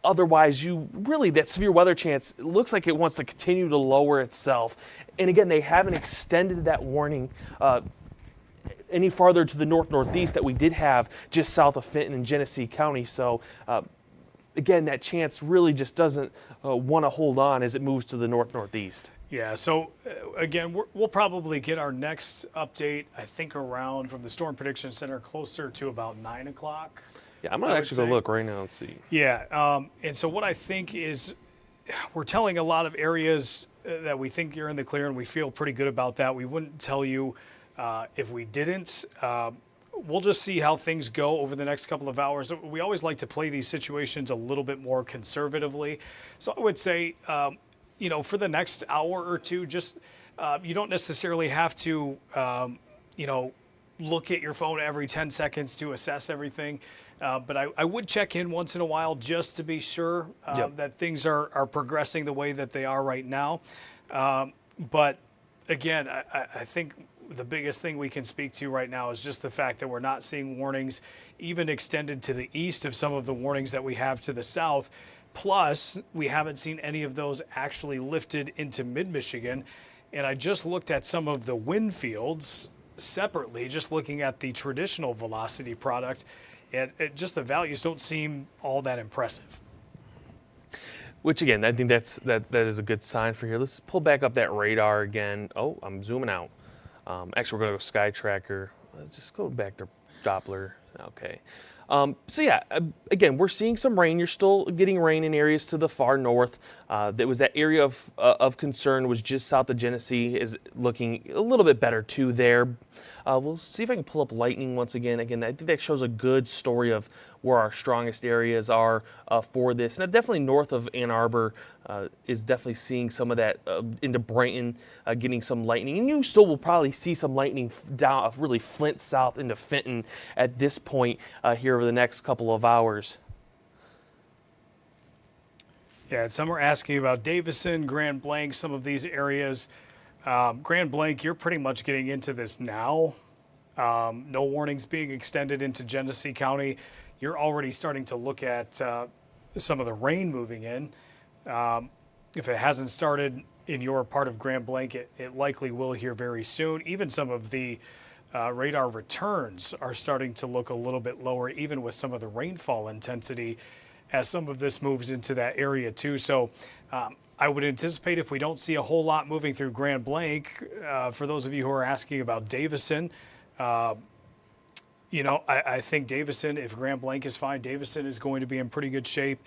otherwise, that severe weather chance, it looks like it wants to continue to lower itself. And again, they haven't extended that warning any farther to the northeast that we did have just south of Fenton and Genesee County. So again, that chance really just doesn't want to hold on as it moves to the northeast. Yeah, so again, we'll probably get our next update, I think, around from the Storm Prediction Center closer to about 9 o'clock. Yeah, I'm going to actually go look right now and see. Yeah, and so what I think is we're telling a lot of areas that we think you're in the clear, and we feel pretty good about that. We wouldn't tell you if we didn't. We'll just see how things go over the next couple of hours. We always like to play these situations a little bit more conservatively. So I would say, for the next hour or two, just you don't necessarily have to, look at your phone every 10 seconds to assess everything. But I would check in once in a while just to be sure that things are progressing the way that they are right now. But again, I think the biggest thing we can speak to right now is just the fact that we're not seeing warnings even extended to the east of some of the warnings that we have to the south. Plus, we haven't seen any of those actually lifted into mid-Michigan. And I just looked at some of the wind fields separately, just looking at the traditional velocity product, and just the values don't seem all that impressive. Which again, I think that is a good sign for here. Let's pull back up that radar again. Oh, I'm zooming out. Actually, we're going to go Sky Tracker. Let's just go back to Doppler. Okay. Again, we're seeing some rain. You're still getting rain in areas to the far north. That area of concern was just south of Genesee, is looking a little bit better too there. We'll see if I can pull up lightning once again. Again, I think that shows a good story of where our strongest areas are for this. And definitely north of Ann Arbor is definitely seeing some of that into Brighton, getting some lightning. And you still will probably see some lightning down really Flint south into Fenton at this point here over the next couple of hours. Yeah, some are asking about Davison, Grand Blanc, some of these areas. Grand Blanc, you're pretty much getting into this now. No warnings being extended into Genesee County. You're already starting to look at some of the rain moving in. If it hasn't started in your part of Grand Blanc, it likely will here very soon. Even some of the radar returns are starting to look a little bit lower, even with some of the rainfall intensity as some of this moves into that area too. So I would anticipate if we don't see a whole lot moving through Grand Blanc, for those of you who are asking about Davison, I think Davison, if Grand Blanc is fine, Davison is going to be in pretty good shape.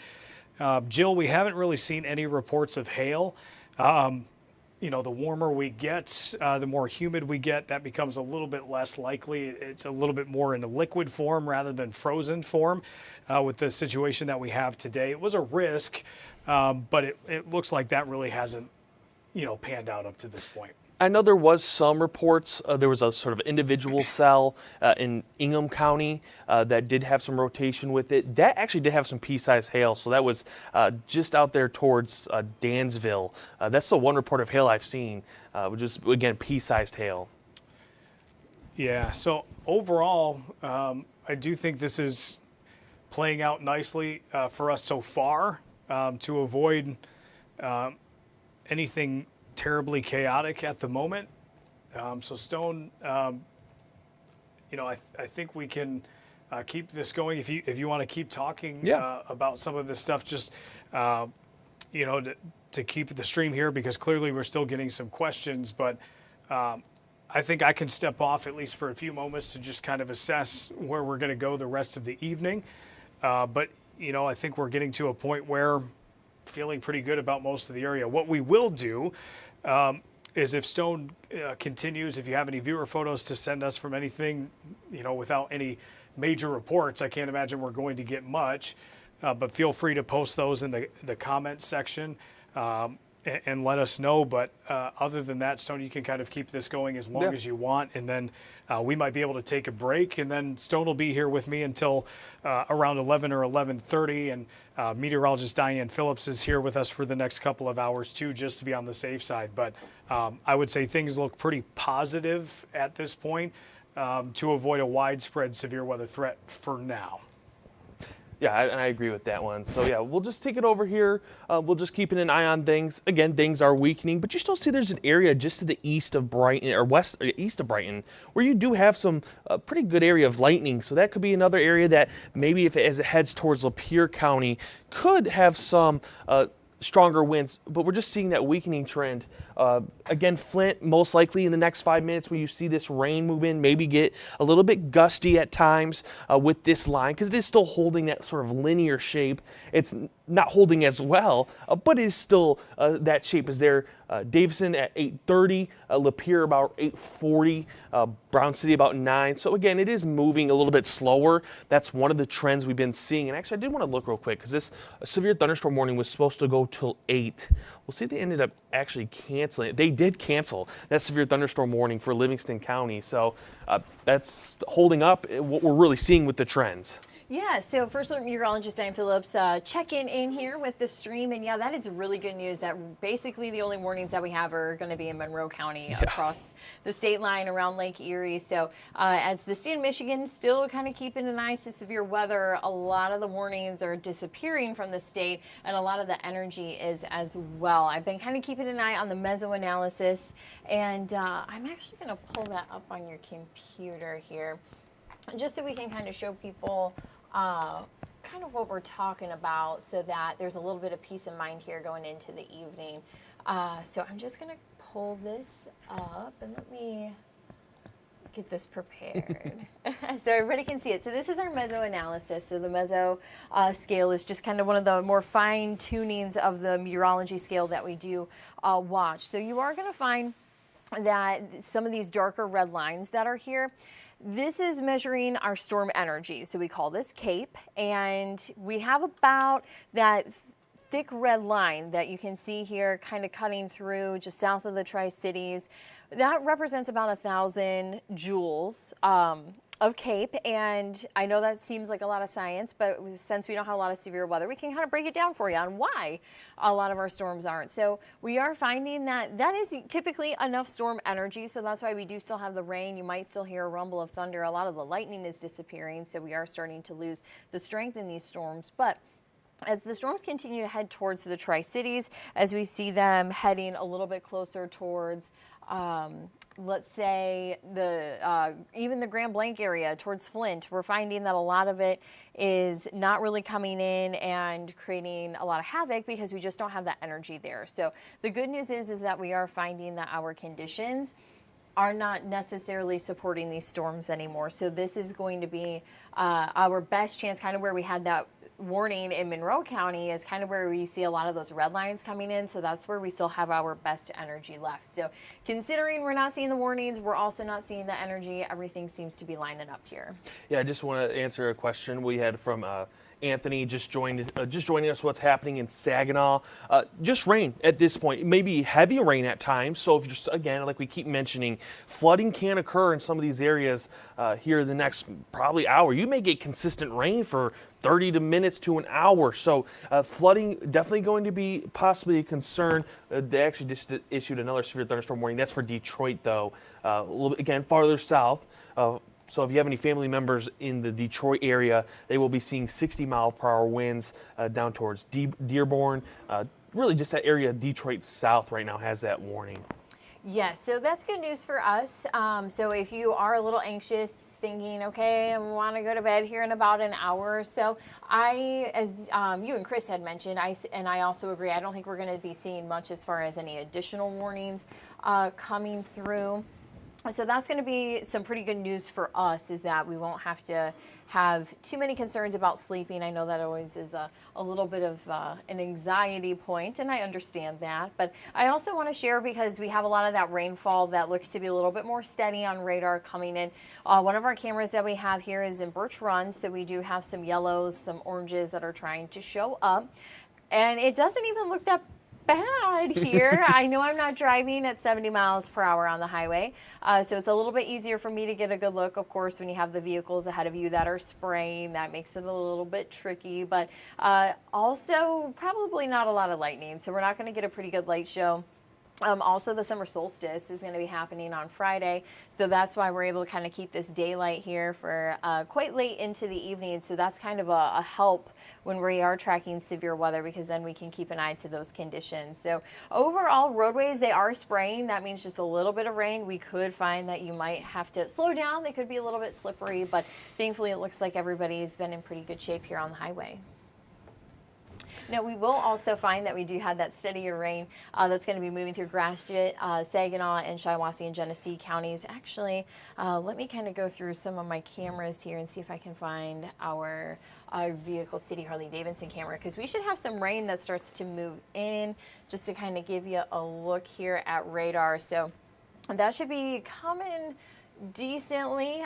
Jill, we haven't really seen any reports of hail. The warmer we get, the more humid we get, that becomes a little bit less likely. It's a little bit more in a liquid form rather than frozen form with the situation that we have today. It was a risk, but it looks like that really hasn't, panned out up to this point. I know there was some reports. There was a sort of individual cell in Ingham County that did have some rotation with it. That actually did have some pea-sized hail, so that was just out there towards Dansville. That's the one report of hail I've seen, which is, again, pea-sized hail. Yeah, so overall, I do think this is playing out nicely for us so far to avoid anything terribly chaotic at the moment. So Stone, I think we can keep this going. If you want to keep talking about some of this stuff, just to keep the stream here, because clearly we're still getting some questions. But I think I can step off at least for a few moments to just kind of assess where we're going to go the rest of the evening. But I think we're getting to a point where feeling pretty good about most of the area. What we will do is if Stone continues, if you have any viewer photos to send us from anything, without any major reports, I can't imagine we're going to get much, but feel free to post those in the comment section. and let us know. But other than that, Stone, you can kind of keep this going as long as you want, and then we might be able to take a break, and then Stone will be here with me until around 11 or 11:30, and meteorologist Diane Phillips is here with us for the next couple of hours too, just to be on the safe side. But I would say things look pretty positive at this point to avoid a widespread severe weather threat for now. Yeah, and I agree with that one. So yeah, we'll just take it over here. We'll just keep an eye on things. Again, things are weakening, but you still see there's an area just to the east of Brighton, or west, or east of Brighton, where you do have some pretty good area of lightning. So that could be another area that maybe as it heads towards Lapeer County, could have some stronger winds, but we're just seeing that weakening trend. Again, Flint, most likely in the next 5 minutes when you see this rain move in, maybe get a little bit gusty at times with this line, because it is still holding that sort of linear shape. It's not holding as well, but it is still that shape is there. Davison at 8:30, Lapeer about 8:40, Brown City about 9. So again, it is moving a little bit slower. That's one of the trends we've been seeing. And actually, I did want to look real quick because this severe thunderstorm warning was supposed to go till 8. We'll see if they ended up actually canceling it. They did cancel that severe thunderstorm warning for Livingston County. So that's holding up what we're really seeing with the trends. Yeah, so First Alert Meteorologist Diane Phillips checking in here with the stream. And yeah, that is really good news that basically the only warnings that we have are going to be in Monroe County across the state line around Lake Erie. So as the state of Michigan still kind of keeping an eye to severe weather, a lot of the warnings are disappearing from the state and a lot of the energy is as well. I've been kind of keeping an eye on the mesoanalysis, and I'm actually going to pull that up on your computer here just so we can kind of show people kind of what we're talking about, so that there's a little bit of peace of mind here going into the evening. So I'm just going to pull this up and let me get this prepared so everybody can see it. So this is our mesoanalysis. So the meso scale is just kind of one of the more fine tunings of the meteorology scale that we do watch. So you are going to find that some of these darker red lines that are here, this is measuring our storm energy. So we call this CAPE, and we have about that thick red line that you can see here kind of cutting through just south of the Tri-Cities. That represents about 1,000 joules of CAPE, and I know that seems like a lot of science, but since we don't have a lot of severe weather, we can kind of break it down for you on why a lot of our storms aren't. So we are finding that that is typically enough storm energy, so that's why we do still have the rain. You might still hear a rumble of thunder. A lot of the lightning is disappearing, so we are starting to lose the strength in these storms. But as the storms continue to head towards the Tri-Cities, as we see them heading a little bit closer towards let's say even the Grand Blanc area towards Flint, we're finding that a lot of it is not really coming in and creating a lot of havoc because we just don't have that energy there. So the good news is that we are finding that our conditions are not necessarily supporting these storms anymore. So this is going to be our best chance, kind of where we had that warning in Monroe County is kind of where we see a lot of those red lines coming in. So that's where we still have our best energy left. So considering we're not seeing the warnings, we're also not seeing the energy, everything seems to be lining up here. Yeah, I just want to answer a question we had from Anthony just joining us. What's happening in Saginaw? Just rain at this point, maybe heavy rain at times. So if just again, like we keep mentioning, flooding can occur in some of these areas here the next probably hour. You may get consistent rain for 30 minutes to an hour. So flooding definitely going to be possibly a concern. They actually just issued another severe thunderstorm warning. That's for Detroit, though, a little bit, again, farther south. So if you have any family members in the Detroit area, they will be seeing 60-mile-per-hour winds down towards Dearborn. Really just that area of Detroit south right now has that warning. Yes, so that's good news for us. So if you are a little anxious, thinking, okay, I want to go to bed here in about an hour or so, as you and Chris had mentioned, I also agree, I don't think we're going to be seeing much as far as any additional warnings coming through. So that's going to be some pretty good news for us, is that we won't have to have too many concerns about sleeping. I know that always is a little bit of an anxiety point, and I understand that. But I also want to share, because we have a lot of that rainfall that looks to be a little bit more steady on radar coming in. One of our cameras that we have here is in Birch Run, so we do have some yellows, some oranges that are trying to show up. And it doesn't even look that bad here. I know I'm not driving at 70 miles per hour on the highway, so it's a little bit easier for me to get a good look. Of course, when you have the vehicles ahead of you that are spraying, that makes it a little bit tricky, but also probably not a lot of lightning, so we're not going to get a pretty good light show. Also, the summer solstice is going to be happening on Friday, so that's why we're able to kind of keep this daylight here for quite late into the evening. So that's kind of a help when we are tracking severe weather, because then we can keep an eye to those conditions. So overall, roadways, they are spraying. That means just a little bit of rain. We could find that you might have to slow down. They could be a little bit slippery, but thankfully it looks like everybody's been in pretty good shape here on the highway. Now, we will also find that we do have that steadier rain that's going to be moving through Gratiot, Saginaw, and Shiawassee and Genesee counties. Actually, let me kind of go through some of my cameras here and see if I can find our Vehicle City Harley-Davidson camera, because we should have some rain that starts to move in, just to kind of give you a look here at radar. So that should be coming decently.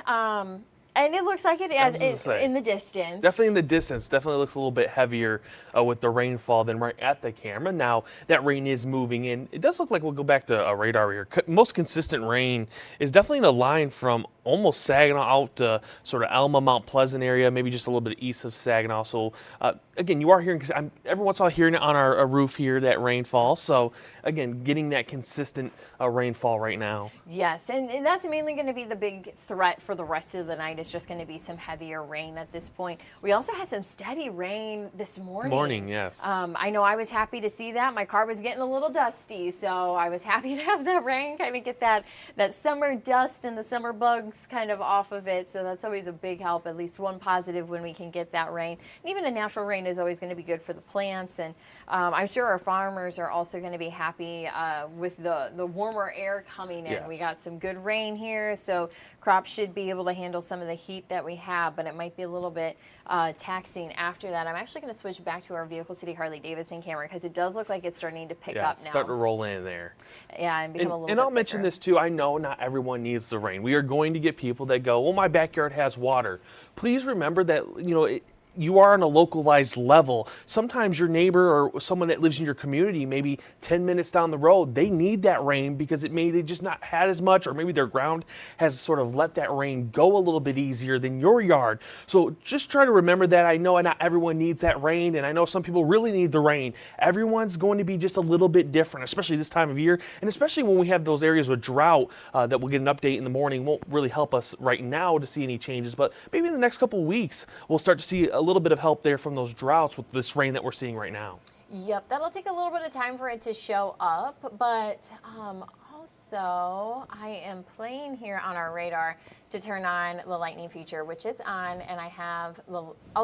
And it looks like it is in the distance. Definitely in the distance. Definitely looks a little bit heavier with the rainfall than right at the camera. Now, that rain is moving in. It does look like we'll go back to a radar here. Most consistent rain is definitely in a line from almost Saginaw out to sort of Alma, Mount Pleasant area, maybe just a little bit east of Saginaw. So, again, you are hearing, because I'm every once in a while hearing it on our roof here, that rainfall. So, again, getting that consistent rainfall right now. Yes, and that's mainly going to be the big threat for the rest of the night. It's just going to be some heavier rain at this point. We also had some steady rain this morning. Yes. I know I was happy to see that. My car was getting a little dusty, so I was happy to have that rain, kind of get that summer dust and the summer bugs kind of off of it. So that's always a big help, at least one positive when we can get that rain. And even a natural rain is always going to be good for the plants. And I'm sure our farmers are also going to be happy with the warmer air coming in. Yes. We got some good rain here, so crops should be able to handle some of the heat that we have, but it might be a little bit taxing after that. I'm actually going to switch back to our Vehicle City Harley-Davidson camera, because it does look like it's starting to pick up now. Starting to roll in there. Yeah, and become a little bit And I'll thicker. mention this too. I know not everyone needs the rain. We are going to get people that go, well, my backyard has water. Please remember that, you are on a localized level. Sometimes your neighbor or someone that lives in your community, maybe 10 minutes down the road, they need that rain because they just not had as much, or maybe their ground has sort of let that rain go a little bit easier than your yard. So just try to remember that. I know not everyone needs that rain, and I know some people really need the rain. Everyone's going to be just a little bit different, especially this time of year, and especially when we have those areas with drought that we'll get an update in the morning. Won't really help us right now to see any changes, but maybe in the next couple of weeks, we'll start to see a little bit of help there from those droughts with this rain that we're seeing right now. Yep, that'll take a little bit of time for it to show up, but also I am playing here on our radar to turn on the lightning feature, which is on, and I have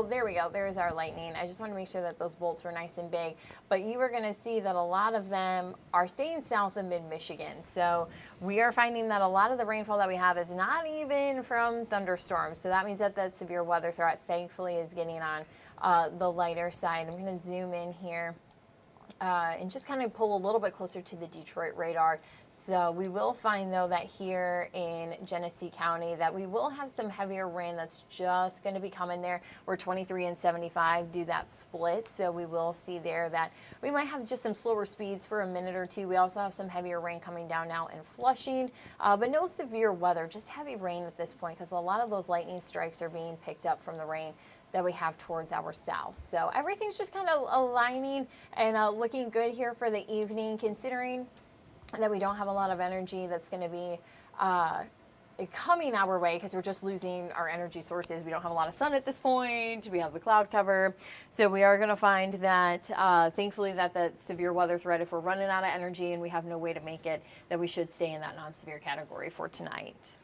there we go, there's our lightning. I just want to make sure that those bolts were nice and big, but you are going to see that a lot of them are staying south of mid-Michigan. So we are finding that a lot of the rainfall that we have is not even from thunderstorms. So that means that that severe weather threat thankfully is getting on the lighter side. I'm going to zoom in here and just kind of pull a little bit closer to the Detroit radar. So we will find, though, that here in Genesee County that we will have some heavier rain that's just going to be coming there, where 23 and 75 do that split. So we will see there that we might have just some slower speeds for a minute or two. We also have some heavier rain coming down now in Flushing, but no severe weather, just heavy rain at this point, because a lot of those lightning strikes are being picked up from the rain that we have towards our south. So everything's just kind of aligning and looking good here for the evening, considering that we don't have a lot of energy that's going to be coming our way, because we're just losing our energy sources. We don't have a lot of sun at this point. We have the cloud cover. So we are going to find that, thankfully, that the severe weather threat, if we're running out of energy and we have no way to make it, that we should stay in that non-severe category for tonight.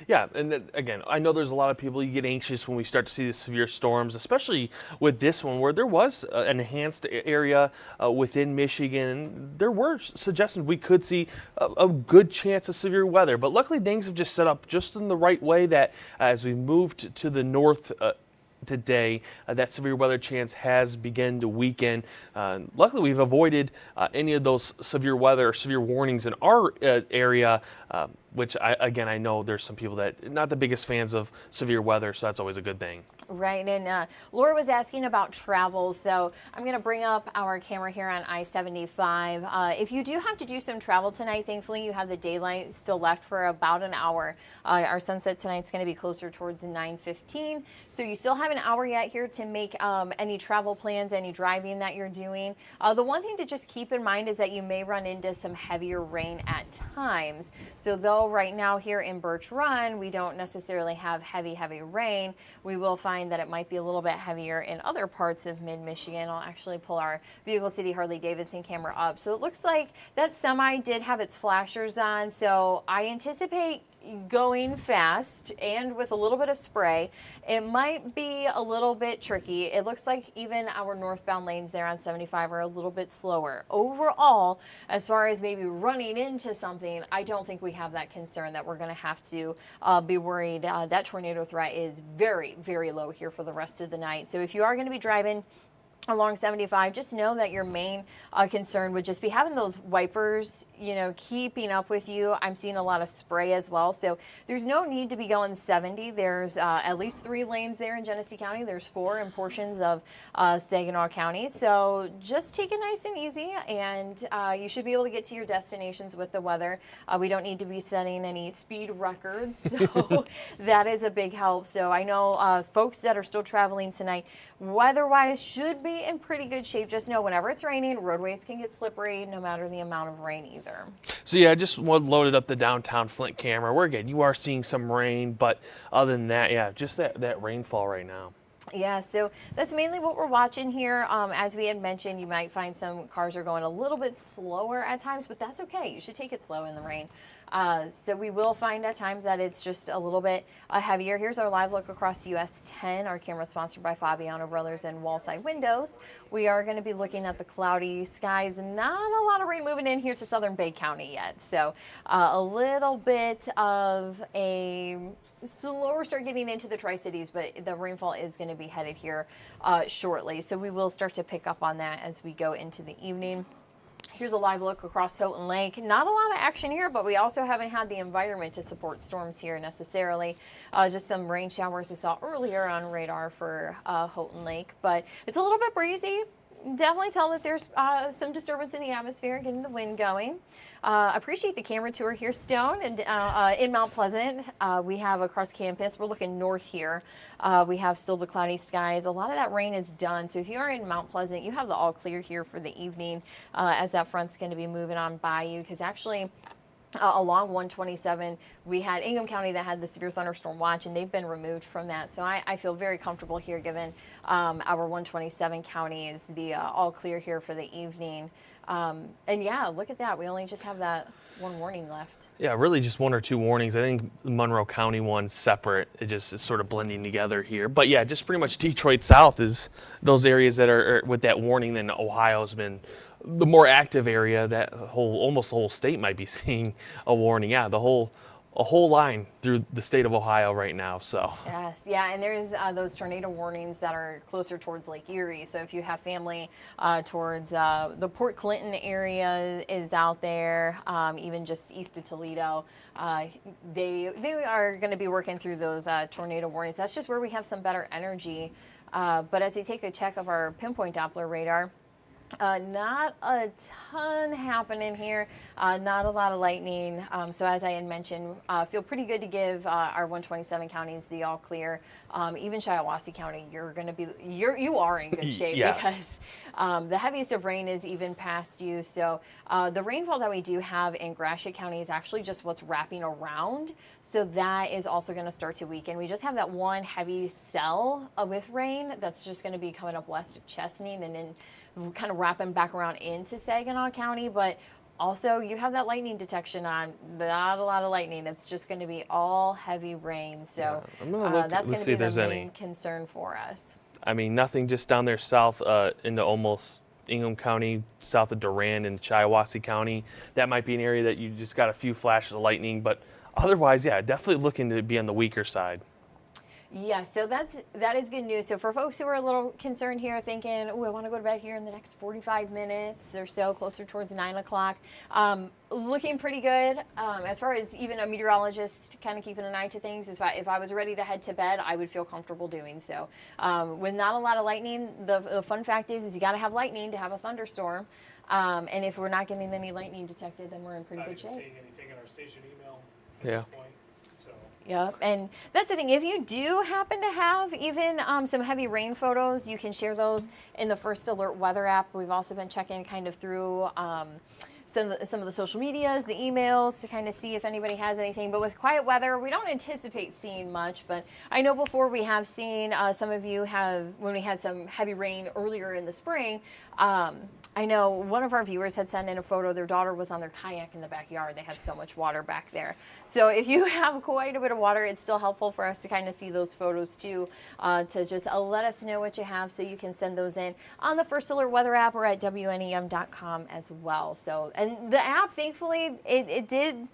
Yeah, and then, again, I know there's a lot of people, you get anxious when we start to see the severe storms, especially with this one, where there was an enhanced area within Michigan. There were suggestions we could see a good chance of severe weather, but luckily things have just set up just in the right way that as we moved to the north today, that severe weather chance has begun to weaken. Luckily, we've avoided any of those severe weather or severe warnings in our area which I know there's some people that not the biggest fans of severe weather, so that's always a good thing. Right, and Laura was asking about travel, so I'm going to bring up our camera here on I-75. If you do have to do some travel tonight, thankfully you have the daylight still left for about an hour. Our sunset tonight's going to be closer towards 9:15, so you still have an hour yet here to make any travel plans, any driving that you're doing. The one thing to just keep in mind is that you may run into some heavier rain at times. So though right now here in Birch Run, we don't necessarily have heavy rain, we will find that it might be a little bit heavier in other parts of mid-Michigan. I'll actually pull our Vehicle City Harley-Davidson camera up. So it looks like that semi did have its flashers on, so I anticipate going fast and with a little bit of spray. It might be a little bit tricky. It looks like even our northbound lanes there on 75 are a little bit slower. Overall, as far as maybe running into something, I don't think we have that concern that we're going to have to be worried. That tornado threat is very low here for the rest of the night. So if you are going to be driving along 75, just know that your main concern would just be having those wipers, keeping up with you. I'm seeing a lot of spray as well, so there's no need to be going 70. There's at least 3 lanes there in Genesee County. There's 4 in portions of Saginaw County, so just take it nice and easy, and you should be able to get to your destinations with the weather. We don't need to be setting any speed records, so that is a big help. So I know folks that are still traveling tonight, weather-wise, should be in pretty good shape. Just know whenever it's raining, roadways can get slippery no matter the amount of rain either. So yeah, I just loaded up the downtown Flint camera. We're good. You are seeing some rain, but other than that, yeah, just that rainfall right now. Yeah, so that's mainly what we're watching here. As we had mentioned, you might find some cars are going a little bit slower at times, but that's okay. You should take it slow in the rain. So we will find at times that it's just a little bit heavier. Here's our live look across US 10. Our camera sponsored by Fabiano Brothers and Wallside Windows. We are going to be looking at the cloudy skies. Not a lot of rain moving in here to southern Bay County yet. So a little bit of a slower start getting into the Tri-Cities, but the rainfall is going to be headed here shortly. So we will start to pick up on that as we go into the evening. Here's a live look across Houghton Lake. Not a lot of action here, but we also haven't had the environment to support storms here necessarily. Just some rain showers I saw earlier on radar for Houghton Lake, but it's a little bit breezy. Definitely tell that there's some disturbance in the atmosphere, getting the wind going. Appreciate the camera tour here, Stone, and in Mount Pleasant. We have across campus, we're looking north here. We have still the cloudy skies. A lot of that rain is done, so if you are in Mount Pleasant, you have the all clear here for the evening as that front's going to be moving on by you, because actually along 127, we had Ingham County that had the severe thunderstorm watch, and they've been removed from that. So I feel very comfortable here given our 127 county is the all clear here for the evening. And yeah, look at that. We only just have that one warning left. Yeah, really just 1 or 2 warnings. I think the Monroe County one's separate. It just is sort of blending together here. But yeah, just pretty much Detroit South is those areas that are with that warning. Then Ohio's been the more active area. That almost the whole state might be seeing a warning. Yeah, a whole line through the state of Ohio right now. So yes, yeah, and there's those tornado warnings that are closer towards Lake Erie. So if you have family towards the Port Clinton area is out there, even just east of Toledo, they are going to be working through those tornado warnings. That's just where we have some better energy. But as we take a check of our pinpoint Doppler radar, not a ton happening here, not a lot of lightning. So as I had mentioned, feel pretty good to give our 127 counties the all clear. Even Shiawassee County, you are in good shape. Yes. Because the heaviest of rain is even past you. So the rainfall that we do have in Gratiot County is actually just what's wrapping around. So that is also going to start to weaken. We just have that one heavy cell with rain that's just going to be coming up west of Chesaning and then kind of wrapping back around into Saginaw County, but also you have that lightning detection on. Not a lot of lightning. It's just going to be all heavy rain. So I'm gonna look, that's going to be the main any concern for us. I mean, nothing just down there south into almost Ingham County, south of Durand and Shiawassee County. That might be an area that you just got a few flashes of lightning, but otherwise, yeah, definitely looking to be on the weaker side. Yeah, so that is good news. So for folks who are a little concerned here, thinking, "Oh, I want to go to bed here in the next 45 minutes or so, closer towards 9 o'clock," looking pretty good. As far as even a meteorologist kind of keeping an eye to things, if I was ready to head to bed, I would feel comfortable doing so. With not a lot of lightning, the fun fact is you got to have lightning to have a thunderstorm. And if we're not getting any lightning detected, then we're in pretty good shape. Not even seeing anything in our station email at Yeah. this point. So. Yep, and that's the thing. If you do happen to have even some heavy rain photos, you can share those in the First Alert weather app. We've also been checking kind of through some of the social medias, the emails, to kind of see if anybody has anything. But with quiet weather, we don't anticipate seeing much. But I know before we have seen some of you have, when we had some heavy rain earlier in the spring, I know one of our viewers had sent in a photo. Their daughter was on their kayak in the backyard. They had so much water back there. So if you have quite a bit of water, it's still helpful for us to kind of see those photos too, to just let us know what you have, so you can send those in on the First Alert weather app or at WNEM.com as well. So, and the app, thankfully, it didn't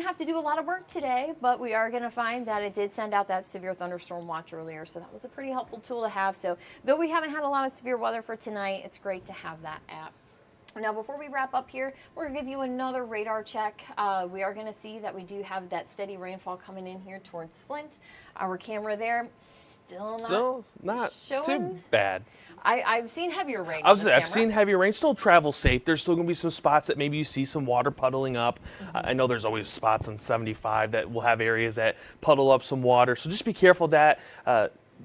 have to do a lot of work today, but we are going to find that it did send out that severe thunderstorm watch earlier, so that was a pretty helpful tool to have. So though we haven't had a lot of severe weather for tonight, it's great to have that app. Now, before we wrap up here, we're going to give you another radar check. We are going to see that we do have that steady rainfall coming in here towards Flint. Our camera there, still not too showing. bad. I've seen heavier rain. I've seen heavier rain. Still travel safe. There's still going to be some spots that maybe you see some water puddling up. I know there's always spots on 75 that will have areas that puddle up some water. So just be careful of that.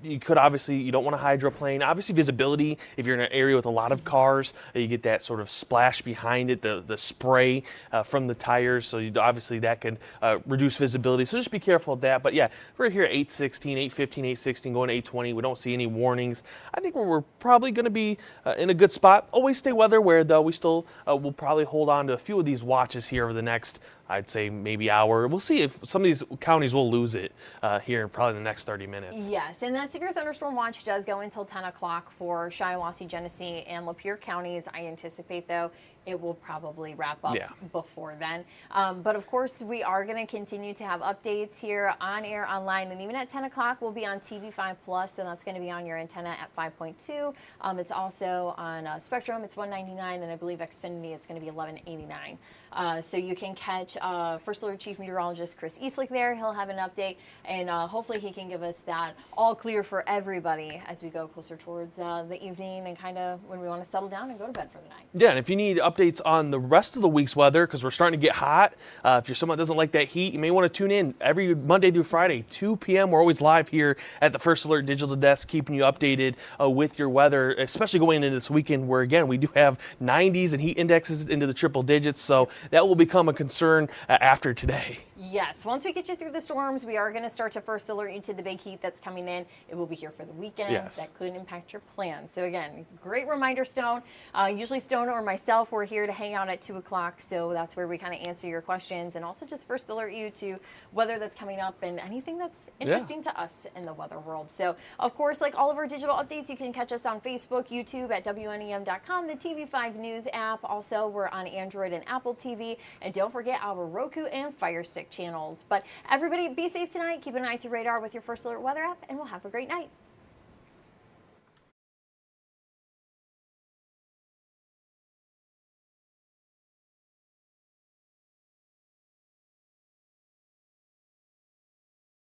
You could obviously, you don't want to hydroplane. Obviously visibility, if you're in an area with a lot of cars, you get that sort of splash behind it, the spray from the tires. So obviously that could reduce visibility. So just be careful of that. But yeah, we're here at 816, 815, 816, going to 820. We don't see any warnings. I think we're probably going to be in a good spot. Always stay weather aware though. We still will probably hold on to a few of these watches here over the next, I'd say maybe hour. We'll see if some of these counties will lose it here probably in the next 30 minutes. Yes, and that severe thunderstorm watch does go until 10 o'clock for Shiawassee, Genesee, and Lapeer counties. I anticipate, though, it will probably wrap up before then. But of course, we are going to continue to have updates here on air, online, and even at 10 o'clock, we'll be on TV5 Plus, and that's going to be on your antenna at 5.2. It's also on Spectrum, it's $199, and I believe Xfinity, it's going to be $11.89. So you can catch First Alert Chief Meteorologist Chris Eastlick there. He'll have an update, and hopefully he can give us that all clear for everybody as we go closer towards the evening and kind of when we want to settle down and go to bed for the night. Yeah, and if you need updates on the rest of the week's weather, because we're starting to get hot, if you're someone that doesn't like that heat, you may want to tune in every Monday through Friday, 2 p.m. We're always live here at the First Alert Digital Desk, keeping you updated with your weather, especially going into this weekend where, again, we do have 90s and heat indexes into the triple digits, so that will become a concern after today. Yes, once we get you through the storms, we are going to start to first alert you to the big heat that's coming in. It will be here for the weekend. Yes. That could impact your plans. So again, great reminder, Stone. Usually Stone or myself, we're here to hang out at 2 o'clock. So that's where we kind of answer your questions and also just first alert you to weather that's coming up and anything that's interesting to us in the weather world. So of course, like all of our digital updates, you can catch us on Facebook, YouTube at WNEM.com, the TV5 News app. Also, we're on Android and Apple TV. And don't forget our Roku and Fire Stick channels. But everybody be safe tonight. Keep an eye to radar with your First Alert weather app, and we'll have a great night.